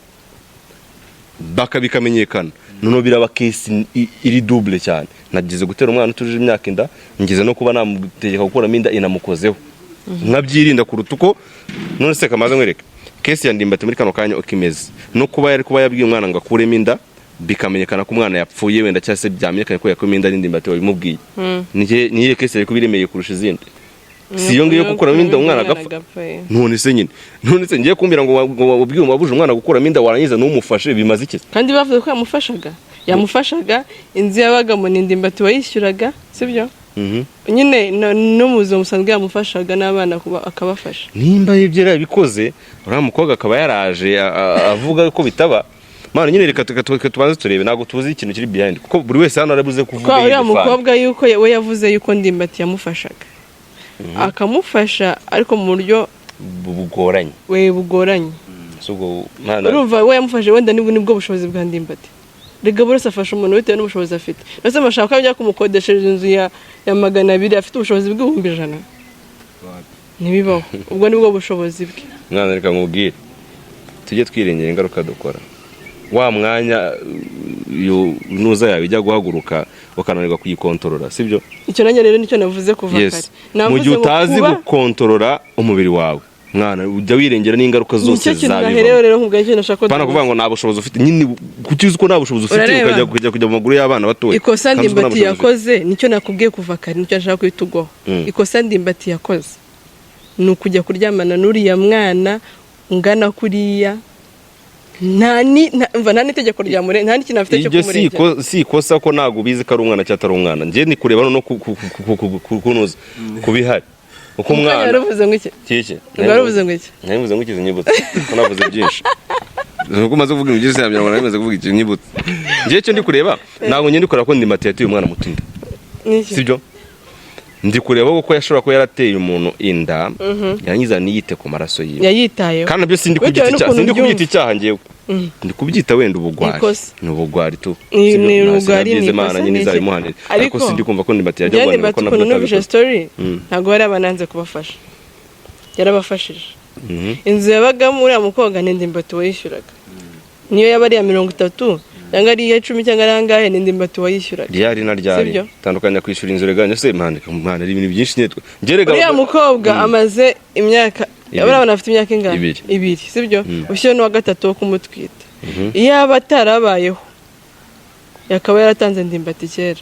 bakabikamenyekana none biraba case iri double cyane nagize gutera umwana utujije imyaka inda ngize no kuba namutegeka gukuramo inda inamukozeho nkabyirinda kuruta uko none se kamaze nkwereka case ya Ndimbati muri kano kanya ukimeze no kuba yabwiye umwana ngo akuremo inda bikamenyekana ko umwana yapfuye wenda cyase byamenyekanye ko yakuremo inda Ndimbati wabimubwiye niye case yari kubiremeye kurusha izindi si yo ngiye gukuramo inda umwana agapfa none se ngiye kumbira ngo wabwiye umubuje umwana gukuramo inda warangiza n'umufashe bimaze iki kandi bavuze ko yamufashaga inzu yabagamo Ndimbati wayishyuraga sibyo nyine no muzo musanzwe yamufashaga n'abana kuba akabafasha nimba ibyo yarabikoze uriya mukobwa akaba yaraje avuga ko bitaba mana nyine reka tubanze turebe ntago tuzi ikintu kiri behind kuko buri wese hano arabuze kuvuga ko uriya mukobwa yuko we yavuze yuko Ndimbati yamufashaga akamufasha ariko mu buryo bugoranye urumva we yamufashe wenda nibwo bushobozi bwa Ndimbati rega bose afasha umuntu bitewe n'ubushobozi afite ndetse amashaka ajya kumukodeshereza inzu ya 200 afite ubushobozi bw'100 ntibibaho ubwo nibwo bushobozi bwe mwana reka nkubwire tujye twirengera ingaruka dukora wa mwanya nuza yawe ijya guhaguruka ukananirwa kuyikontorora sibyo icyo nanjye rero nicyo navuze kuva kare mu gihe utazi gukontorora umubiri wawe mwana ujya wirengera n'ingaruka zose zabiva rero nkubwije nashaka pana kuvuga ngo nta bushobozi ufite nyine kukizi ko nta bushobozi ufite ukajya mu maguru y'abana batoya ikosa Ndimbati yakoze nicyo nakubwiye kuva kare nicyo nashaka kwitugwaho ikosa Ndimbati yakoze ni ukujya kuryamana n'uriya mwana ungana kuriya nta n'itegeko rya mure nta n'ikintu afite cyo kumurengera ibyo si ikosa ko ntago ubizi ko ari umwana cyangwa atari umwana njye ni kureba no kunoza kubihari uko umwana yaravuze ngo iki kike yaravuze ngo iki nyavuze ngo ikizi nyibutse ko navuze byinshi nuko maze kuvuga ibyo se yamyana namaze kuvuga iki nyibutse njye cyo ndi kureba ntago njye ndi kureba ko Ndimbati yatuye umwana mutinda sibyo ndi kureba ko yashobora kuba yarateye umuntu inda yanyiza niyite ku maraso yiwe yayitayeho kandi byo sindi kubyita icyaha ngewe ndi kubyita wenda ubugwari ni ubugwari tu ni ubugwari ni Imana nyine izayimuhanira ariko sindi kumva ko Ndimbati yajya guhanira ko nabyo story ntago bari abananze kubafasha yarabafashije inzu yabagamo uriya mukobwa ni Ndimbati wayishyuraga niyo yaba ari ya 30 cyangwa ari ya 10 cyangwa arangahe ni Ndimbati wayishyuraga ryari na ryari tandukanya kwishura inzu reganya se mwana ari ibintu byinshi netwe ngerega uriya mukobwa amaze imyaka abana afite imyaka ingana 2 sibyo ushiye no wa gatatu wo kumutwita iyo abatarabayeho yakaba yaratanze Ndimbati kera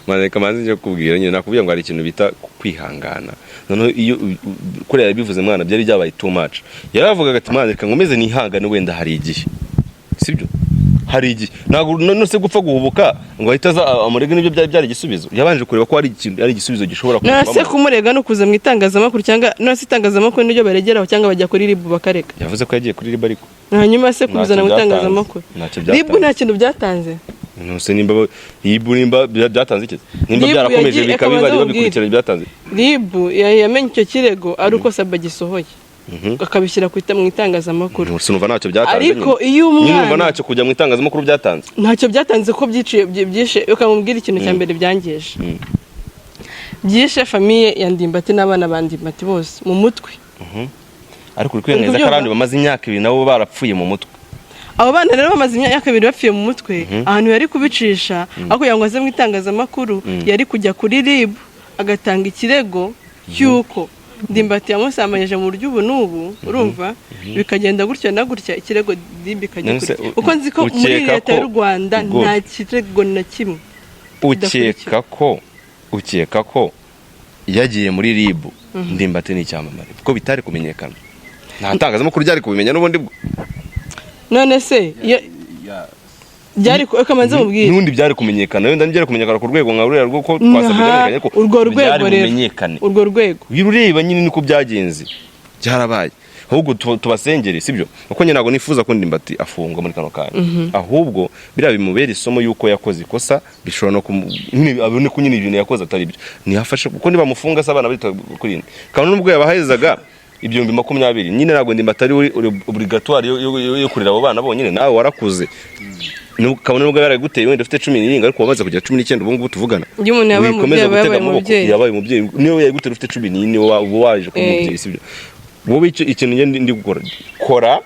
mwana kamanzi nje kubwira nyine nakubwiye ngo ari ikintu bita kwihangana none iyo kurera bivuze mwana byari byabaye too much yaravugaga ati mwana reka ngomeze nihangane wenda hari igihe sibyo hari igihe ntago no se gupfa guhubuka ngo ahitaza amurega nibyo byari igisubizo yabanje kureba ko ari ikintu ari igisubizo gishobora kuba nase kumurega no kuza mu itangazamakuru cyangwa nase itangazamakuru nibyo baregeraho cyangwa bajya kuri RIB bakareka yavuze ko yagiye kuri RIB ariko hanyuma se kuzana mu itangazamakuru RIB nta kintu byatanze nose nimba byatanze iki nimba byarakomeje bikaba bari babikurikirana byatanze Libu yamenye icyo kirego ari uko Saba gisohoye akabishyira mu itangazamakuru sinumva ntacyo byatanze ariko iyo umwana numva ntacyo kujya mu itangazamakuru byatanze ntacyo byatanze ko byishe ukamubwira ikintu cya mbere byangeje byishe famiye ya Ndimbati n'abana ba Ndimbati bose mu mutwe ariko uri kwiyemeza ko abandi bamaze imyaka 2 nabo barapfuye mu mutwe abo bana rero bamaze imyaka 2 bapfuye mu mutwe ahantu yari kubicisha aho kugira ngo aze mu itangazamakuru yari kujya kuri RIB agatanga ikirego cy'uko Ndimbati yamusamanyije mu buryo ubu n'ubu urumva bikagenda gutya na gutya ikirego RIB ikajya kuri uko nzi ko muri leta y'u Rwanda nta kirego na kimwe ukeka ko yagiye muri RIB Ndimbati ni icyamamare kuko bitari kumenyekana nta tangazamakuru ryari kubimenya n'ubundi bwo none se byari kamanze mubwire n'undi byari kumenyekana wenda nigere kumenyekana ku rwego nka rurera rwo ko twasabye ko urwo rwego rumenyekane urwo rwego birureba nyine niko byagenze byarabaye ahubwo tubasengere sibyo uko nyine nago nifuza ko Ndimbati afungwa muri kano kanya ahubwo biriya bimubera isomo yuko yakoze ikosa bishobora no abone ko nyine ibintu yakoze atari byo nihafashe kuko niba mufunga sabana bita kuri kandi nubwo yabahezaga ibyo 20 nyine nago Ndimbati ari obligatoire yo kurira abo bana bonyine nawe warakuze kabone nubwo yaraguteye wenda ufite 17 ariko wamaze kujya 19 ubu ngubu tuvugana iyo umuntu yabaye umubyeyi niyo yagutera ufite 14 waje ko umubyeyi sibyo wowe ikintu ndi gukora kora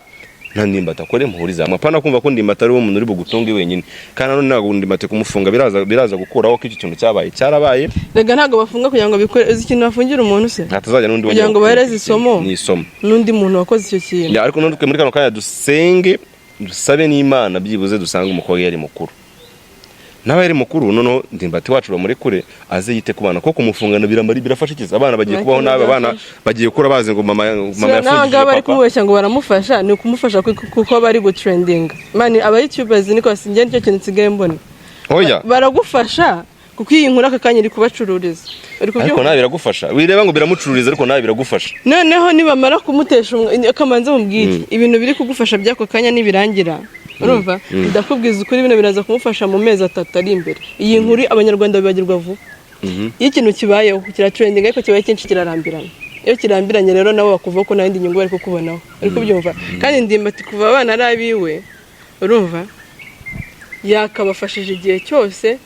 nta Ndimbati akore muhuriza amapana kumva ko Ndimbati ari umuntu uri bugutunge wenyine kandi none nago Ndimbati kumufunga biraza gukuraho ko iki kintu cyarabaye rega ntago bafunga kugira ngo bikore ikintu bafungira umuntu se atazajya n'undi kugira ngo bareze isomo n'undi muntu wakoze icyo kintu ariko none muri kano kanya dusenge dusabe n'Imana byibuze dusanga umukobwa yari mukuru nawe yari mukuru none Ndimbati wacu bamuri kure aze yite kubana ko kumufungana birafasha ikiza abana bagiye kubaho nabe abana bagiye kura baze ngo mama yafungije papa bari kumubeshya ngo baramufasha ni kumufasha kuko bari gutrending mani aba YouTubers niko singe nicyo kintu tsigaye mbona oya baragufasha kuko iyi nkuru akakanya iri kubacururiza ariko nawe biragufasha wireba ngo biramucururiza ariko nawe biragufasha noneho nibamara kumutesha akamanze mubwire ibintu biri kugufasha byako kanya nibirangira urumva ndakubwiza ukuri bino biraza kumufasha mu mezi 3 ari imbere iyi nkuru abanyarwanda bibagirwa vuba iyo ikintu kibayeho kira trending ariko kibaye cyinshi kirarambirana iyo kirambiranye rero nabo bakuvuga ko nandi nyungu bari kukubonaho ariko byumva kandi Ndimbati kuva abana arabiwe urumva yakabafashije igihe cyose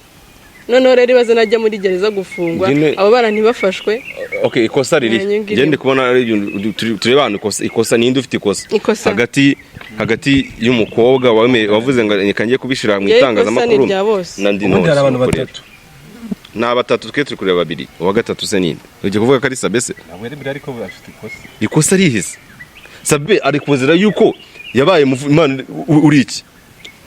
noneho rero ibaze najya muri gereza gufungwa abo bana ntibafashwe okay ikosa riri ngende kubona turebana ikosa ninde ufite ikosa hagati y'umukobwa wavuze ngo ngiye kubishira mu itangazamakuru nandi no na batatu twe turi kureba 2 uwa gatatu se ninde uje kuvuga ko ari Sabe se ntabwo ari ariko bafite ikosa rihise Sabe ari kuzira yuko yabaye Imana uri iki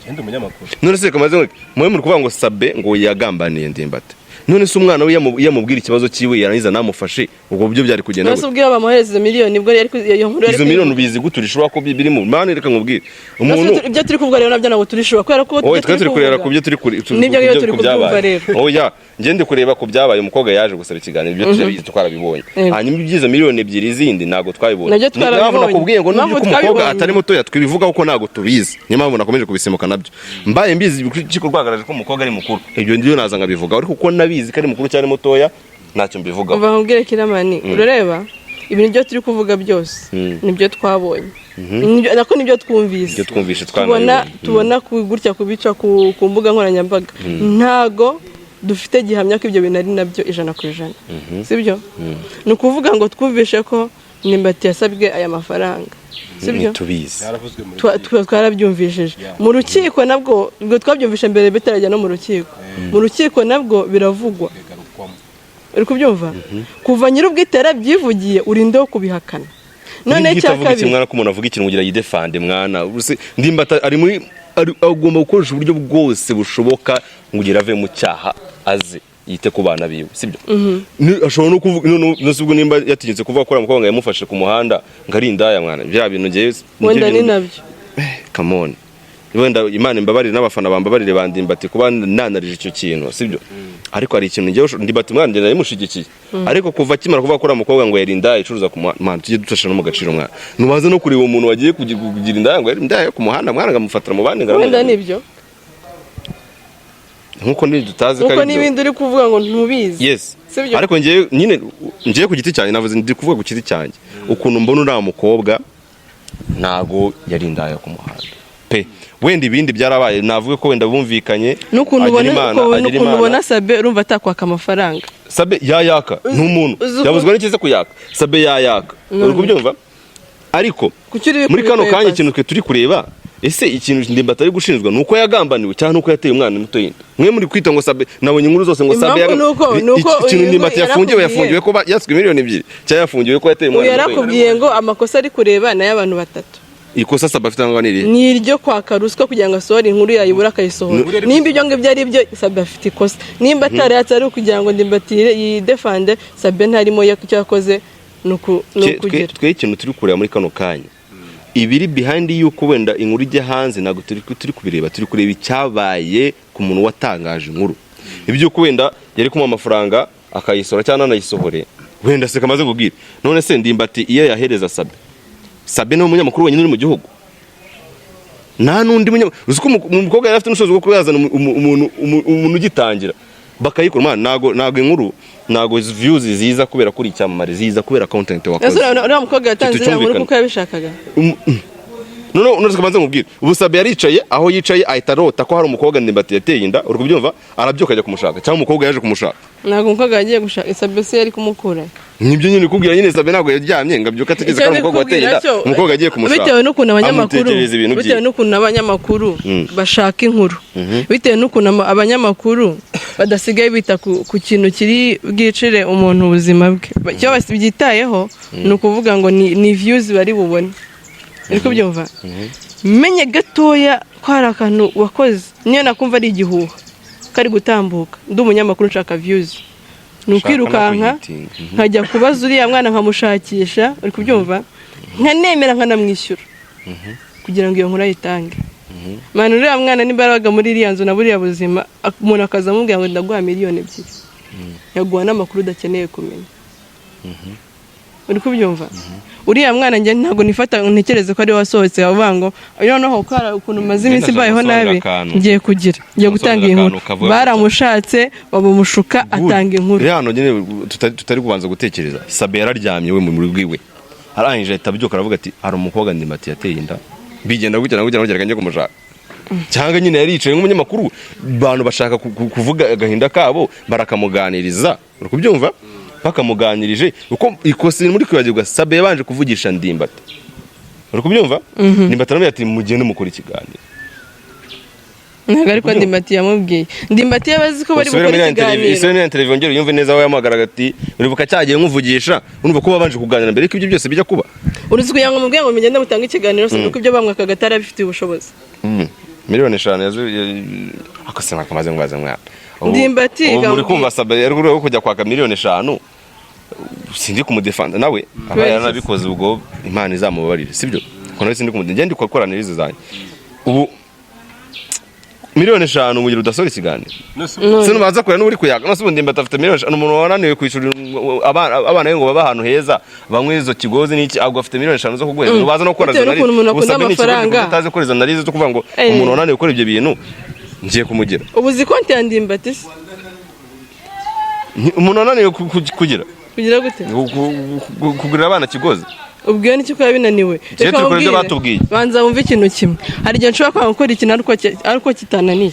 Kende umunyamakuru none se kamaze ngo muri kuvuga ngo Sabe ngo yagambaniye Ndimbati none se umwana we yamubwira ikibazo cyiwe yarangiza namufashe ubwo byo byari kugenda gute nasubwira bamuhereza miliyoni bwo yari iyo nkuru yari izo miliyoni bizi guturishwa ko biri mu mane reka nkubwire umuntu ibyo turi kuvuga rero nabyo nago turishwa kwera ko turi kureba ku byo turi kubyumva rero oya ngende kureba ku byabaye umukobwa yaje gusaba ikiganiro ibyo turabizi twarabibonye hanyuma ibyizo miliyoni 2 zindi nago twabibonye nabwo nakubwiye ngo n'uko umukobwa atari muto yatwibivuga uko nago tubizi niyo mpamvu nakomeje kubisimuka nabyo mbaye mbizi ciko rwagaraje ko umukobwa ari mukuru ibyo ndiyo naza ngabivuga ariko uko nabizi kari mukuru cyane mutoya ntacyo mbivuga uva nkubwire kiramani urareba ibintu byo turi kuvuga byose nibyo twabonye nako nibyo twumvise tubona gutya kubica ku mbuga nkoranyambaga ntago dufite gihamya ko ibyo bintu ari nabyo 100%. Sibyo? Nukuvuga ngo twumvishe ko Ndimbati yasabwe aya mafaranga. Sibyo? Tubizi. Twarabyumvishije. Mu rukiko nabwo ubwo twabyumvishe mbere bitarajya no mu rukiko. Mu rukiko nabwo biravugwa. Uri kubyumva? Kuva nyir'ubwitera byivugiye urinde wo kubihakana. None cyakabiri mwana ko umuntu avuga ikintu kugira yidefande mwana. Ndimbati ari muri agomba gukoresha uburyo bwose bushoboka ngugira ave mu cyaha aze yite ku bana biwe sibyo ashobora no kuvuga no nimba yatigeze kuvuga ko mukobwa yamufashe ku muhanda ngarinda mwana bya bintu ngiye wenda ni nabyo come on wenda Imana imbabarire n'abafana bambabarire Ndimbati kuba nanarije icyo kintu sibyo ariko ari ikintu ngiye Ndimbati mwana ngenda yamushigikiye ariko kuva kimara kuvuga ko mukobwa ngo yarinda icuruza ku mwana tujye dufasha no mu gaciro mwana nubaze no kureba umuntu wagiye kugira inda ngo yarinda ku muhanda mwana ngamufatira mu bandi wenda nibyo nkuko tutazi ko nkuko n'ibindi uri kuvuga ngo ntubizi. Yes. Ariko ngiye ku giti cyanjye navuze ndi kuvuga ku giti cyanjye ukuntu mbona uriya mukobwa ntago yari indaya ku muhanda pe. Wenda ibindi byarabaye navuga ko wenda bumvikanye n'ukuntu ubona Sabe urumva atakwaka amafaranga. Sabe yayaka n'umuntu yabuzwa n'ikize kuyaka. Sabe yayaka uri kubyumva. Ariko muri kano kanya ikintu twe turi kureba ese ikintu Ndimbati ari gushinjwa nuko yagambaniwe cyangwa nuko yateye umwana muto yindi. Mwe muri kwita ngo Sabe nabonye inkuru zose ngo Sabe ikintu Ndimbati yafungiwe ko yaswe miliyoni 2 cyangwa yafungiwe ko yateye umwana muto. Yarakubwiye ngo amakosa ari kureba na y'abantu batatu. Ikosa Sabe afite ngo niri ni iryo kwaka ruswa kugira ngo asohore inkuru yayibura akayisohora. Nimba ibyo ngo byari ibyo Sabe afite ikosa. Nimba atari atari kugira ngo Ndimbati yidefende Sabe ntarimo icyo yakoze nukugira. Twe ikintu turi kureba muri kano kanya ibiri behind yuko wenda inkuru ijya hanze nago turi kubireba, turi kureba icyabaye ku muntu watangaje inkuru. Ibyo ko wenda yari kuma amafaranga akayisora cyangwa anayisohore wenda se kamaze kubwira. None se Ndimbati iyo yahereza Sabe no umunyamakuru wenyine uri mu gihugu nta nundi uzuko umukobwa yari afite n'ushobozi bwo kuyazana umuntu ugitangira bakayikora nago inkuru nago views ziza kubera kuri icyamamare ziza kubera content wakoze. Uriya mukobwa yatanze inkuru kuko yabishakaga. None tukabanza nkubwira ubu Sabe yaricaye aho yicaye ahita arota ko hari umukobwa Ndimbati yateye inda uri kubyumva arabyuka ajya kumushaka cyangwa umukobwa yaje kumushaka. Ntabwo umukobwa yagiye gushaka Sabe se yari kumukura. Nibyo nyine kubwira nyine Sabe ntabwo yaryamye ngabyuka ategeze ko umukobwa wateye inda umukobwa yagiye kumushaka. Bitewe n'ukuntu abanyamakuru bashaka inkuru. Bitewe n'ukuntu abanyamakuru badasigaye bita ku kintu kiri bwicire umuntu ubuzima bwe. Cyo babyitayeho ni ukuvuga ngo ni views bari bubone. Ariko byumva menye gatoya ko hari akantu wakoze niyo nakumva ari igihuha kari gutambuka ndi umunyamakuru nshaka views nukwirukanka nkajya kubaza uriya mwana nkamushakisha uri kubyumva nkanemera nkanamwishyura kugira ngo iyo nkuru ayitange. Manu uriya mwana n'imbaraga muri iriya nzu na buriya buzima umuntu akazamubwira ngo ndaguha miliyoni 2 yaguha n'amakuru udakeneye kumenya. Uri kubyumva uriya mwana njye ntago nifata ntekereze ko ari wasohotse avuga noneho ukara ukuntu maze iminsi bayeho nabi ngiye gutanga inkuru baramushatse babumushuka atanga inkuru. Hano nyine tutari kubanza gutekereza Sabe yararyamye we muri rwiwe arangije atabyuka aravuga ati hari umukobwa Ndimbati yateye inda bigenda gutya kanje kumushaka cyangwa nyine yaricaye nk'umunyamakuru bantu bashaka kuvuga agahinda kabo barakamuganiriza uri kubyumva bakamuganirije uko ikosi muri kwibagirwa Sabe yabanje kuvugisha Ndimbati uri kubyumva. Ndimbati nawe ati mugende mukora ikiganiro ntabwo ariko Ndimbati yamubwiye Ndimbati yabazi ko bari gukora ikiganiro ise ni interview ngero yumve neza aho yamagaraga ati uribuka cyagiye nkuvugisha urumva ko babanje kuganira mbere ko ibyo byose bijya kuba uruziko yango mubwiye ngo mugende mutanga ikiganiro se kuko ibyo bamwaka gatara bifite ubushobozi. Miliyoni 5 akasema kamaze ngwaza mwana Ndimbati muri kumva Sabe yari uri kujya kwaka miliyoni 5 sindi kumudefanda nawe aba yaranabikoze ubwo Imana izamubabarire sibyo ko nawe sindi kumudefanda ndi kwakoraniriza zanyu ubu miliyoni 5 mugira udasora ikiganiro sino baza kora n'uri kuyaka no sibundi Ndimbati afite miliyoni 5 umuntu wananiwe kwishura abana ngo baba ahantu heza bamwe izo kigozi n'iki agwa afite miliyoni 5 zo kugweza baza no gukora zanari Sabe n'amafaranga utaze kora zanari zo kuvuga ngo umuntu wananiwe gukora ibyo bintu ngiye kumugira ubuzi konti ya Ndimbati umuntu wananiwe kugira gute kugurira abana kigozi ubwiye n'iki ko yabinaniwe reka ubwire batubwiye banza wumve ikintu kimwe hari igihe nshobora kwanga gukora ikintu ariko kitananiye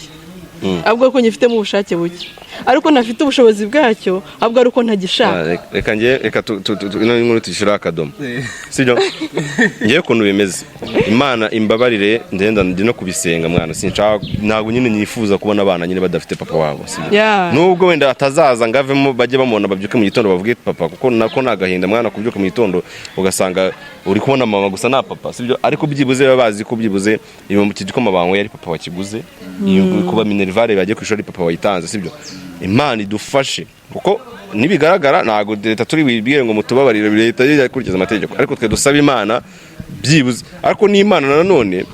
ahubwo ko ngifitemo ubushake buke ariko ntafite ubushobozi bwacyo ahubwo ariko ntagishaka. Reka ino nkuru tuyishira akadomo sibyo ngiye ukuntu bimeze Imana imbabarire ndenda ndi no kubisenga mwana sinshaka ntabwo nyine nifuza kubona abana nyine badafite papa wabo sibyo nubwo wenda atazaza ngavemo bajye bamubona babyuke mu gitondo bavuge papa kuko nako nagahinda mwana kubyuka mu gitondo ugasanga uri kubona mama gusa na papa sibyo ariko byibuze babazi ko byibuze iyo mu kigikoma banwe yari papa wakiguze kuba minervare bagiye kwishora papa wayitanze sibyo. Imana idufashe kuko nibigaragara nago leta turi bibwire ngo mutubabarire leta yakurikiza amategeko ariko twe dusaba Imana byibuze ariko ni Imana nanone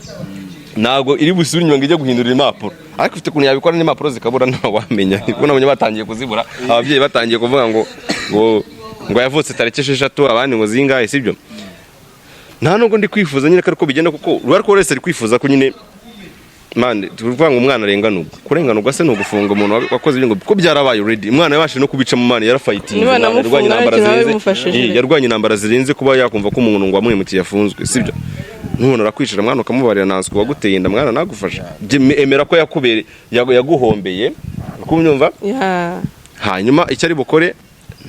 nago iri busubira inyuma ijya guhindura impapuro ariko ufite kuntu yabikora n'impapuro zikabura nta wamenya kuko nabonye batangiye kuzibura ababyeyi batangiye kuvuga ngo yavutse tariki 6 abandi ngo zingahe sibyo. Nta nubwo ndi kwifuza nyine ko bigenda kuko ruba ko wese ari kwifuza ko nyine mande tuvuga ngo umwana arenganurwa kurenganurwa se no gufunga umuntu wakoze ibintu ko byarabaye already umwana yabashije no kubica mu mani yarafighting yarwanye intambara zirenze kuba yakumva ko umuntu ngo amwemukiye yafunzwe sibyo none arakwicira mwana ukamubarira nanswe waguteye inda mwana nagufasha emera ko yakubere yaguhombeye kumyumva hanyuma icyo ari bukore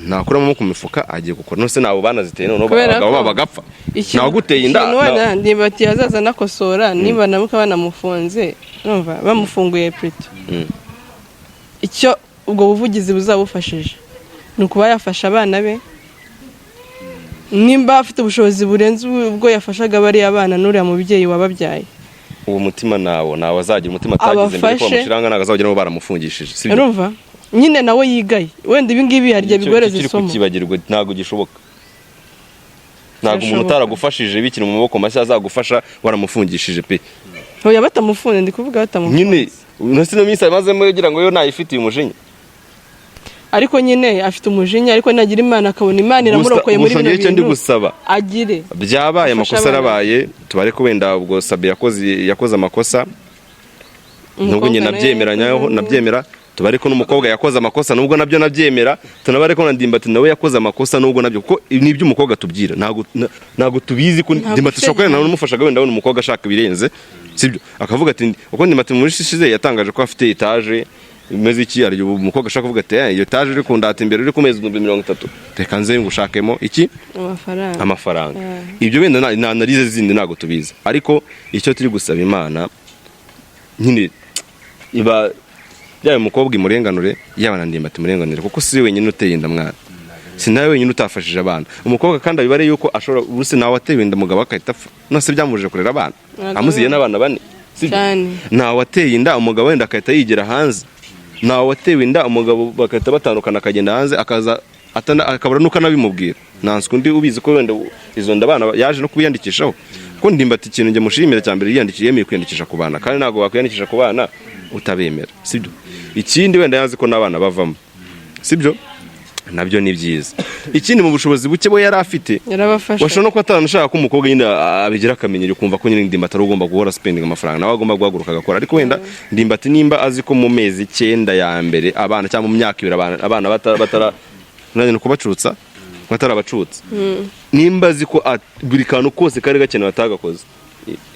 nakuramo ku mifuka agiye gukora nose nabo banaziteye none abagabo bagapfa naguteye inda ndibati yazaza nakosora niba namuka banamufunze numva bamufunguye plutôt icyo ubwo buvugizi buzabufashije nukuba yafasha abana be nimba afite ubushobozi burenze ubwo yafashaga bari abana nuri mubyeyi wababyaye uwo mutima nawo azagira umutima atagize mbere ko bamushiranga nagazagira ngo baramufungishije sibyo urumva nyine nawe yigaye wenda ibi ngibi harya bigoreza isomo kibagirwa ntago gishoboka ntago umuntu utaragufashije bikiri mu maboko mashya azagufasha waramufungishije pe oya batamufunze ndi kuvuga batamufunze nyine nose no minsi amazemo yogira ngo yo nayifitiye umujinya ariko nyine afite umujinya ariko nagira Imana akabona Imana iramurokoye muri bino bintu gusaba agire byabaye amakosa arabaye tubare ko wenda ubwo Sabe yakoze amakosa nubwo nyine nabyemera tubare ko n'umukobwa yakoze amakosa nubwo nabyo nabyemera tunabare ko Ndimbati nawe yakoze amakosa nubwo nabyo kuko nibyo umukobwa tubwira ntago tubizi ko Ndimbati shokora nawe umufashaga wenda abona umukobwa ashaka ibirenze sibyo akavuga ati uko Ndimbati muri shishize yatangaje ko afite etage imeze iki ari umukobwa ashaka kuvuga ati iyo etage iri kundata imbere iri ku mezi 30 reka nze ngushakemo iki amafaranga ibyo wenda na analize zindi ntago tubizi ariko icyo turi gusaba Imana nyine iba yawe umukobwa imurenganure yabana Ndimbati murenganure kuko si wenyine uteye inda mwana si nawe wenyine utafashije abana umukobwa kandi abibare yuko ashobora ubuse nawe ateye inda mugabo akahita apfa nose byamuje kurera abana amuziye n'abana bane nawe ateye inda umugabo wenda akahita yigera hanze nawe atewe inda umugabo bakahita batandukana akagenda hanze akaza akabura nuko anabimubwira nanswe undi ubizi ko wenda izo nda abana yaje no kubiyandikishaho ko Ndimbati ikintu nge mushimira cyambere yiyandikiyemo kwiyandikisha ku bana kandi nago wakwiyandikisha ku bana utabemera sibyo ikindi wenda yazi ko n'abana bavamo sibyo nabyo ni byiza ikindi mu bushobozi buke bo yari afite washobora no kwatanashaka ko umukobwa nyine abigira akamenyero kumva ko nyine Ndimbati ari ugomba guhora spending amafaranga nawe agomba guhaguruka agakora ariko wenda Ndimbati nimba azi ko mu mezi 9 ya mbere abana cyangwa mu myaka 2 abana batara nanye kubacutsa batarabacutsa nimba azi ko buri kantu kose kari gakenewe atagakoze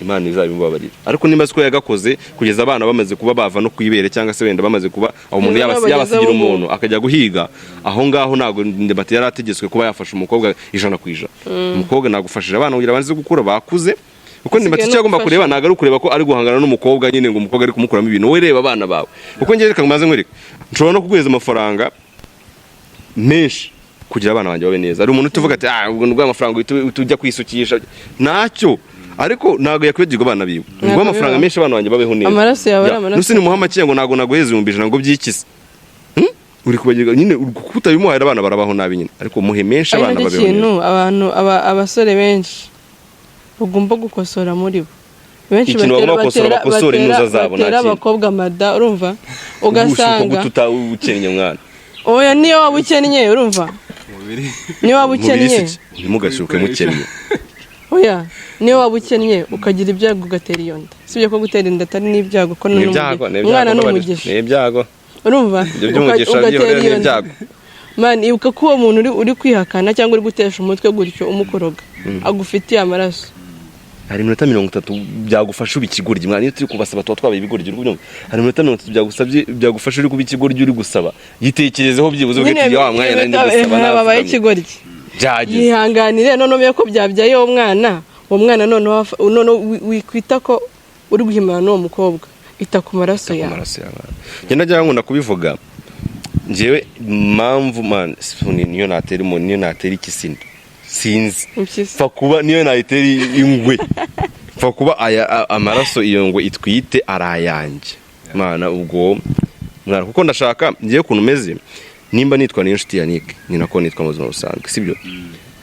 Imana izabimubabarira ariko nimba azi ko yagakoze kugeza abana bamaze kuba bava no kwibere cyangwa se wenda bamaze kuba aho umuntu yabasigira umuntu akajya guhiga aho ngaho nago Ndimbati yari ategetswe kuba yafasha umukobwa 100%. Umukobwa nagufashije abana kugira banze gukura bakuze uko Ndimbati cyagomba kureba naga ari kureba ko ari guhangana n'umukobwa nyine ngo umukobwa ari kumukuramo ibintu we reba abana bawe uko ngereka ngamaze nkwereka nshobora no kugweza amafaranga menshi kugira abana banje babe neza ari umuntu tuvuga ati ubwo ndwa amafaranga tujya kwisukisha nacyo ariko nago yakwegirwa abana biwe ngo amafaranga menshi abana banje babeho neza amaraso yawe amaraso nusi ni muhamakiye ngo nago nagoheze 100 ngo byikise uri kubagirwa nyine kutabimuhahira abana barabaho nabi nyine ariko muhe menshi abana babeho neza abantu abasore benshi ugomba gukosora muri bo benshi batera abakobwa mada urumva ugasanga tutawukennye mwana oya niyo wabukennye urumva niyo wabukennye ntimugashuke mukennye oya niyo wabukennye ukagira ibyago ugatera iyo nda sibyo ko gutera inda atari n'ibyago ko umwana n'umugisha n'ibyago urumva ugatera iyo nda man ibuka ko uwo muntu uri kwihakana cyangwa uri gutesha umutwe gutyo umukoroga agufitiye amaraso hari 30 byagufasha ubikigurye mwana iyo turi kubasaba twabaye ibigurye urwo hari 30 byagusabye byagufasha uri kubikigurye uri gusaba yitekerezeho byibuze ubwite ya mwanya nari ndagusaba nababaye ikigorye yihanganire none ko byabyaye uwo mwana none wikwita ko uri guhimana n'uwo mukobwa ita ku maraso yawe ngenda njya nkunda kubivuga njewe mpamvu man niyo natera ikisini sinzi fa kuba niyo nayitera ingwe fa kuba amaraso iyo ngo itwite arayanjye mana ubwo mwana kuko ndashaka ngiye kuntu meze nimba nitwa niyo nshuti Yannick ni nako nitwa muzima rusanzwe sibyo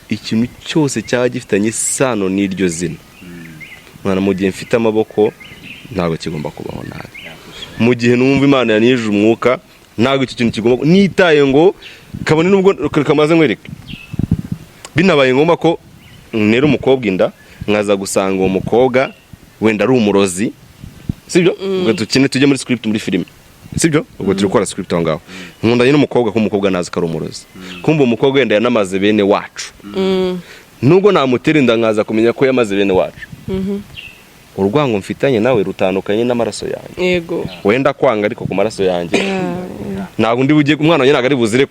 ikintu cyose cyaba gifitanye sano n'iryo zina mwana mu gihe mfite amaboko ntago kigomba kubaho nabi mu gihe numva Imana yanije umwuka ntago icyo kintu kigomba nitaye ngo kabone nubwo kamaze nkwereka binabaye ngomba ko nera umukobwa inda nkaza gusanga uwo mukobwa wenda ari umurozi sibyo ubwo tujye muri script muri filime sibyo ubwo turi gukora script aho ngaho nkundanye n'umukobwa ko umukobwa nazi ko ari umurozi kumva umukobwa wenda yanamaze bene wacu nubwo namutera inda nkaza kumenya ko yamaze bene wacu urwango mfitanye nawe rutandukanye n'amaraso yanjye yego wenda kwanga ariko ku maraso yanjye ntabwo ndi bujye umwana wanjye ntabwo ari buzire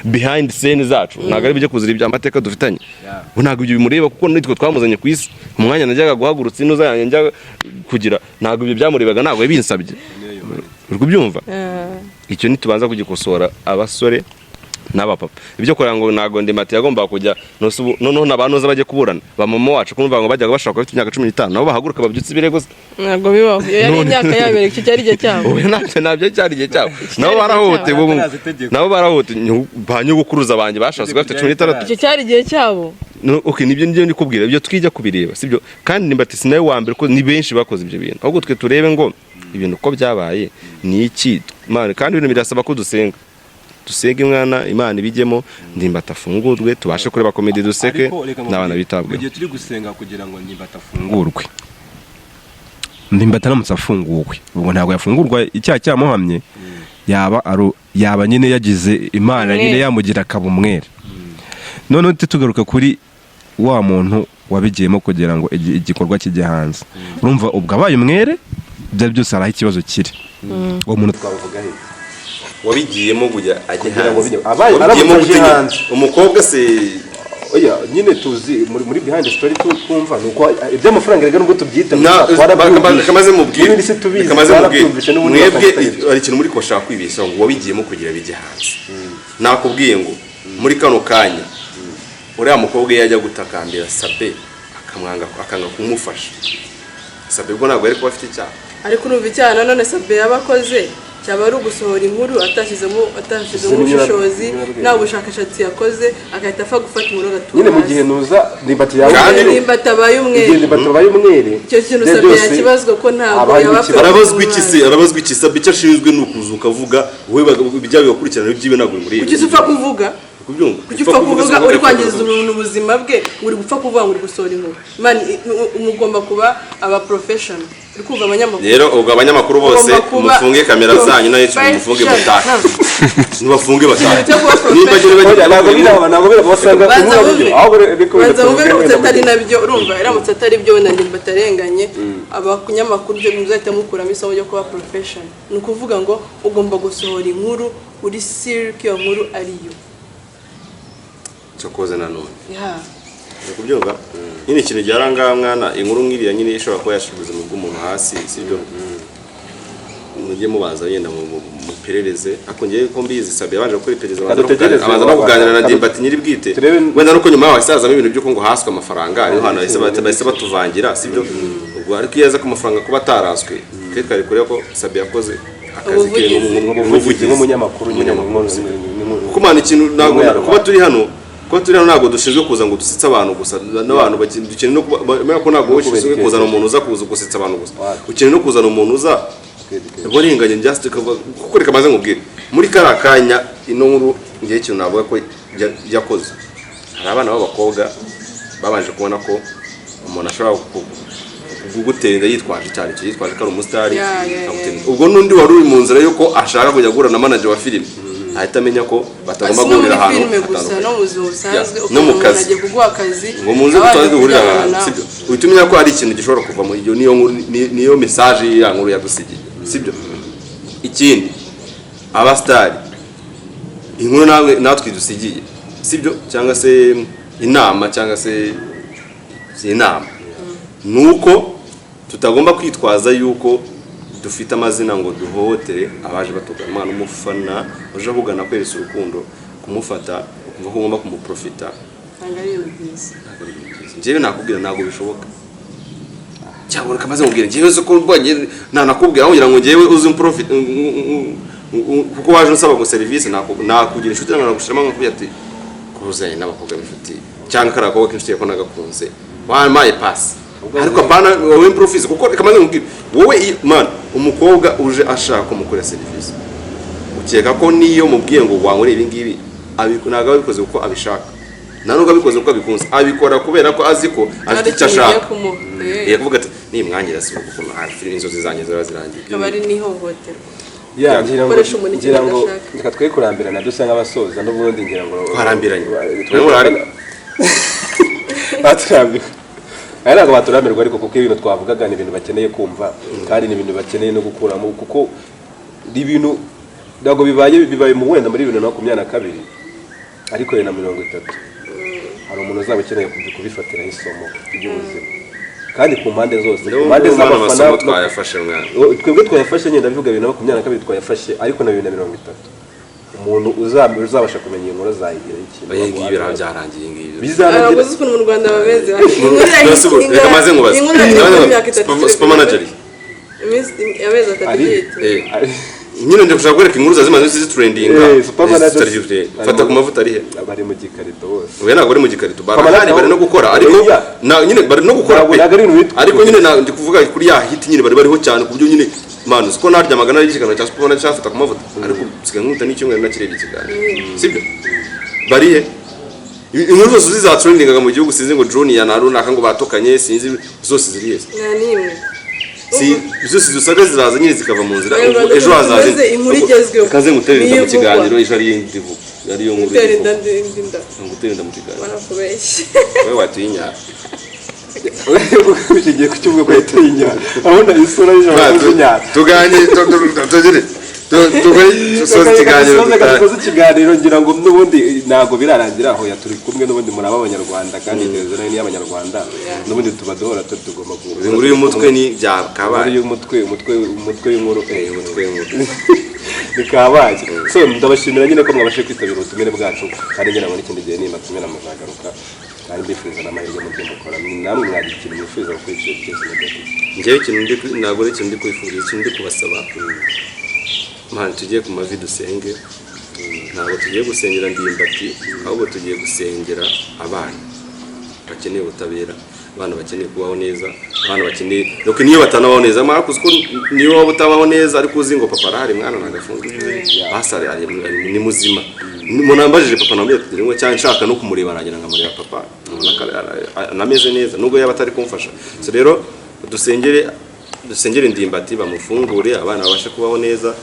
behind scene zacu ntabwo ari bujye kuzira ibya amateka dufitanye ntabwo ibyo bimureba kuko nitwe twamuzanye ku isi umwanya najyaga guhagurutsa ino zanjye njya kugira ntabwo ibyo byamurebaga ntabwo yabinsabye uri kubyumva icyo nitubanza kugikosora abasore n'abapapa ibyo kugira ngo ntago Ndimbati yagomba kujya noneho n'abanoza bajye kuburana bamama wacu kumva ngo bajyaga bashaka bafite imyaka 15 nabo bahaguruka babyutse ibirego ntabwo bibaho yari imyaka yabere icyo cyari igihe cyabo nabyo cyari igihe cyabo nabo barahote banyugukuruza banjye bashatse bafite 16 icyo cyari igihe cyabo okay nibyo ndikubwira ibyo twijya kubireba sibyo kandi Ndimbati sinawe wa mbere ko ni benshi bakoze ibyo bintu ahubwo twe turebe ngo ibintu ko byabaye ni iki kandi ibintu birasaba ko dusenga umwana Imana ibijyemo Ndimbati afungurwe tubashe kureba komedi duseke n'abana bitabwe igihe turi gusenga kugira ngo Ndimbati afungurwe Ndimbati aramutse afunguwe ubwo ntabwo yafungurwa icyaha cyamuhamye yaba nyine yagize Imana nyine yamugira akabumwere none tugaruka kuri wa muntu wabigiyemo kugira ngo igikorwa kijye hanze urumva ubwo abaye umwere byose araho ikibazo kiri uwo muntu twavuga he wabigiyemo kujya ajya hanze umukobwa se oya nyine tuzi muri behind the story twumva nuko iby'amafaranga rega nubwo tubyita kamaze mubwire mwebwe ari ikintu muri koshaka kwibeshya ngo wabigiyemo kugira bijye hanze nakubwiye ngo muri kano kanya uriya mukobwa yajya gutakambira Sabe akanga kumufasha Sabe ubwo ntabwo ariko bafite icyaha ariko urumva icyaha nanone Sabe yabakoze cyaba ari ugusohora inkuru atashyizemo ubushobozi nta bushakashatsi yakoze agahita apfa gufata inkuru agatuza nyine mu gihe nuza Ndimbati abaye umwere icyo kintu Sabe yakibazwa ko ntabwo arabazwa iki Sabe icyo ashinzwe ni ukuzuka avuga wowe bijya bigakurikirana ibyiwe ntabwo muri kuki upfa kuvuga uri kwangiza umuntu ubuzima bwe uri gupfa kuvuga ngo uri gusohora inkuru mugomba kuba aba professional uri kumva abanyamakuru rero ubwo abanyamakuru bose mufunge kamera zanyu nayo mufunge mutaka nibafunge bataka ntabwo birabasanga banza atari nabyo urumva iramutse atari byo wenda Ndimbati arenganye abanyamakuru byo muzahita mukuramo isomo ryo kuba professional ni ukuvuga ngo ugomba gusohora inkuru uri serious iyo nkuru ariyo cyokoze nanone kubyumva nyine ikintu gyaranga mwana inkuru ngiriya nyine ishobora kuba yashibuze mu bw'umuntu hasi sibyo mujye mubaza yenda mu perereze akongeye ko mbizi Sabe yabaje gukora iperereza abanza no kuganira na Ndimbati nyiri bwite wenda nuko nyuma wasazamo ibintu byo ngo haswe amafaranga ariho hano bahise batuvangira sibyo ubwo ariko yeza ko amafaranga kuba ataraswe twari kureba ko Sabe yakoze akazi ke nk'umunyamakuru kuko mana ikintu ntabwo kuba turi hano ntabwo dushinzwe kuza ngo dusitse abantu gusa n'abantu dukeneye no ko ntabwo ushinzwe kuzana umuntu uza kuza gusitsa abantu gusa ukeneye no kuzana umuntu uza borenganye just kuko reka maze nkubwire muri karakanya ino nkuru ngiye ikintu navuga ko yakoze hari abana b'abakobwa babanje kubona ko umuntu ashobora kugutera yitwaje cyane yitwaje ko ari umusitari ubwo n'undi wari uri mu nzira yuko ashaka kujya guhura na manager wa filime ahita amenya ko batagomba guhurira ahantu no mu kazi ngo munze tutazi guhurira ahantu sibyo uhita umenya ko hari ikintu gishobora kuva muri iyo niyo message ya nkuru yadusigiye sibyo ikindi abastari inkuru natwe dusigiye sibyo cyangwa se inama nuko tutagomba kwitwaza yuko dufite amazina ngo duhohotere abaje batugana umwana umufana uje ahugana kweresa urukundo kumufata ukumva ko ugomba kumuprofita njyewe nakubwira ntabwo bishoboka cyangwa kamaze mubwira njyewe zo ko mbonye nanakubwira kugira ngo njyewe uzi umprofit kuko waje usaba ngo service nakugira inshuti nagushiramo nkakubwira ati kuruzanye n'abakobwa b'inshuti cyangwa karakobwa k'inshuti yako nagakunze wampaye pass ariko apana wowe improfise kuko kamaze mubwira wowe man umukobwa uje ashaka kumukora service ukeka ko niyo mubwiye ngo wankore ibi ngibi ntabwo abikoze kuko abishaka nta nubwo abikoze kuko abikunze abikora kubera ko azi ko afite icyo ashaka yakuvuga ati nimwangira si ukuntu filime inzozi zanjye ziba zirangiye akaba ari n'ihohoterwa ngira ngo reka twe kurambirana dusa nk'abasoza n'ubundi ngira ngo twarambiranye baturambirwa aya ntabwo baturambirwa ariko kuko ibintu twavugaga ni ibintu bakeneye kumva kandi ni ibintu bakeneye no gukuramo kuko ibintu ntabwo bibaye mu wenda muri 2022 ariko na 30 hari umuntu uzaba ukeneye kubifatiraho isomo ry'ubuzima kandi ku mpande zose ku mpande z'abafana twayafashe mwana twebwe twayafashe nyine ndabivuga 2022 twayafashe ariko na 2030 umuntu uzabasha kumenya iyo nkuru zayigira ikintu ngibi byarangiye ngibi bizarangira ukuntu mu Rwanda bameze reka maze ngubaze super manager yabeza atagite nyine ndashaka kwereka inkuru zazimaze zitrendinga super manager fata ku mavuta ari he bari mu gikarito bose ubu ntabwo ari mu gikarito bari no gukora ariko nyine bari no gukora ariko nyine ndi kuvuga kuri ya hit nyine bariho cyane ku buryo nyine manu siko naryamaga nari ikiganiro cya super manager cyafata ku mavuta ariko siga nkuta n'icyumweru nakirebye ikiganiro sibyo bari he inkuru zose zizatrendinga mu gihugu sinzi ngo drone ya narunaka ngo batokanye sinzi zose ziri hese si zose dusaga ziraza nyine zikava mu nzira ejo hazaje inkuru igezweho kaze nguterera mu kiganiro ejo ari indivu ari yo nkuru nguterera mu kiganiro banakubeshye wewe watinya ugiye kucyumva ko yatinya abona isura y'ijoro tuganye tugire tusoza ikiganiro ngira ngo n'ubundi ntago birarangira aho turi kumwe n'ubundi muri abanyarwanda kandi intezero ni y'abanyarwanda n'ubundi tuba duhora tugomba guhura inkuru y'umutwe ni byakabaye umutwe y'inkuru bikabaye so ndabashimira nyine ko mwabashe kwitabira ubutumire bwacu kandi ngira ngo n'ikindi gihe nimba tumena muzagaruka kandi mbifuza n'amahirwe mu byo mukora namwe mwagikintu mwifuza gukurikira cyose njyewe ikintu ntabwo ari ikintu ndi kwifuriza ikintu ndi kubasaba mwana tugiye ku mavi dusenge ntabwo tugiye gusengera Ndimbati ahubwo tugiye gusengera abana bakeneye ubutabera abana bakeneye kubaho neza abana bakeneye nuko niyo batanabaho neza mwakuze ko niyo waba utabaho neza ariko uzi ngo papa arahari mwana nagafungiye basare ni muzima umuntu ambajije papa namubwira ngo cyane nshaka no kumureba nagira ngamureba papa nameze neza nubwo yaba atari kumfasha so rero dusengere Ndimbati bamufungure abana babashe kubaho neza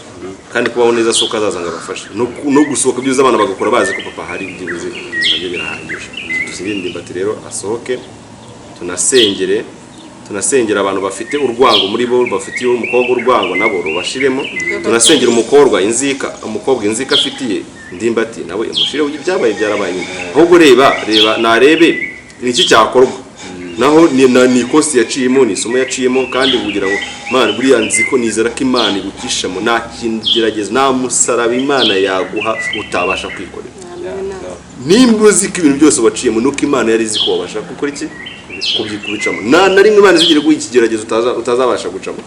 kandi kubaho neza soko azaza ngabafasha no gusohoka byiza abana bagakora bazi ko papa hari byibuze nabyo birahagije dusengere Ndimbati rero asohoke tunasengera abantu bafite urwango muri bo bafitiye umukobwa urwango nabo rubashiremo tunasengera umukobwa inzika afitiye Ndimbati nawe imushire ibyabaye byarabaye ahubwo reba narebe niki cyakorwa naho ni kosi yaciyemo ni isomo yaciyemo kandi kugira ngo mana buriya nziko nizera ko Imana igukishamo nta kingerageza nta musaraba Imana yaguha utabasha kwikorera nimba uzi ko ibintu byose waciyemo nuko Imana yari izi ko wabasha gukora iki kubicamo na rimwe Imana zigire guha ikigeragezo utazabasha gucamo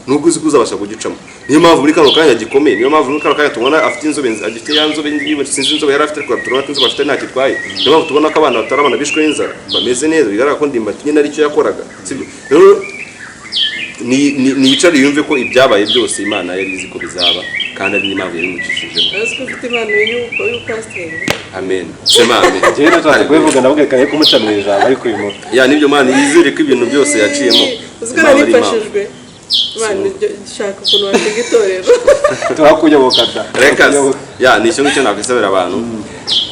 nubwo uzi ko uzabasha kugicamo niyo mpamvu muri kano kanya gikomeye niyo mpamvu muri kano kanya tubona afite inzobe agifite ya nzobe ngiye sinzi inzobe yari afite kwa turabona inzobe afite nta kitwaye niyo mpamvu tubona ko abana batarabana bishwe n'inzara bameze neza bigaragara ko Ndimbati nyine aricyo yakoraga sibyo rero ni yicare yumve ko ibyabaye byose Imana yari izi ko bizaba kandi ari n'impamvu yari imukishijemo ariko ufite impano y'upasiteri amen sema amen njyewe nataka kubivuga navuga kanye kumuca mu ijambo ariko uyu muntu ya nibyo Mana yizere ko ibintu byose yaciyemo uziko narifashijwe Mana shaka ukuntu watega itorero twakuyoboka da reka ya ni cyo ngicyo nakwisabira abantu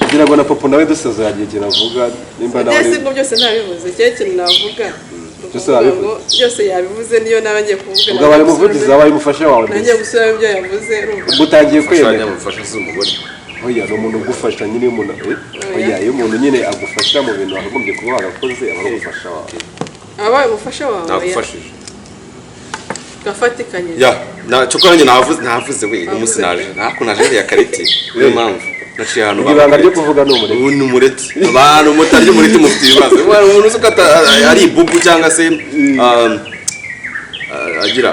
kugira ngo na papa nawe dusoza yagiye ikintu avuga nimba nawe byose byose ntabivuze cyo kintu navuga byose yabivuze niyo nabangiye kuvuga ubwo bari muvugiza wabaye umufasha wawe nanjye gusubira ibyo yavuze utangiye kwemera umufasha z'umugore oya no umuntu ugufasha nyine umuntu oya iyo umuntu nyine agufasha mu bintu wakagombye kuba warakoze aba ari umufasha wawe abaye umufasha wawe nagufashije gafatikanye ya cyo kandi navuze we umunsi naje nako naje ya karite niyo mpamvu naciye hano ibanga ryo kuvuga ni umureti abantu mutaryo muri tumufite ibibazo umuntu uzukata ari bubu cyangwa se agira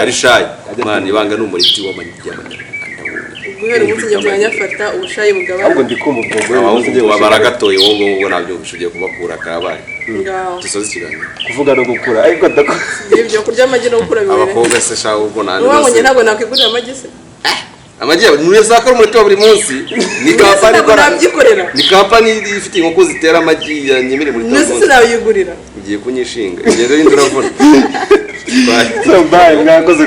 ari shy man ibanga ni umureti w'amanyamanya guhera umunsi nyabwanya afata ubushayi bugabana ahubwo ndikumva ubwo baragatoye wowe nabyo bishugiye kubakura kabaye dusoze ikiganiro kuvuga no gukura ariko ibyo kurya amagi no gukura bibiri abakobwa se shaho ubwo nani wabonye ntabwo nakwigurira amagi se amagi muri sakara umureti wa buri munsi ni kampani nabyikorera ni kampani ifite inkoko zitera amagi ya nyemere muri Tanzania nese sinayigurira ugiye kunyishinga ngeze y'inzira vuba bye mwakoze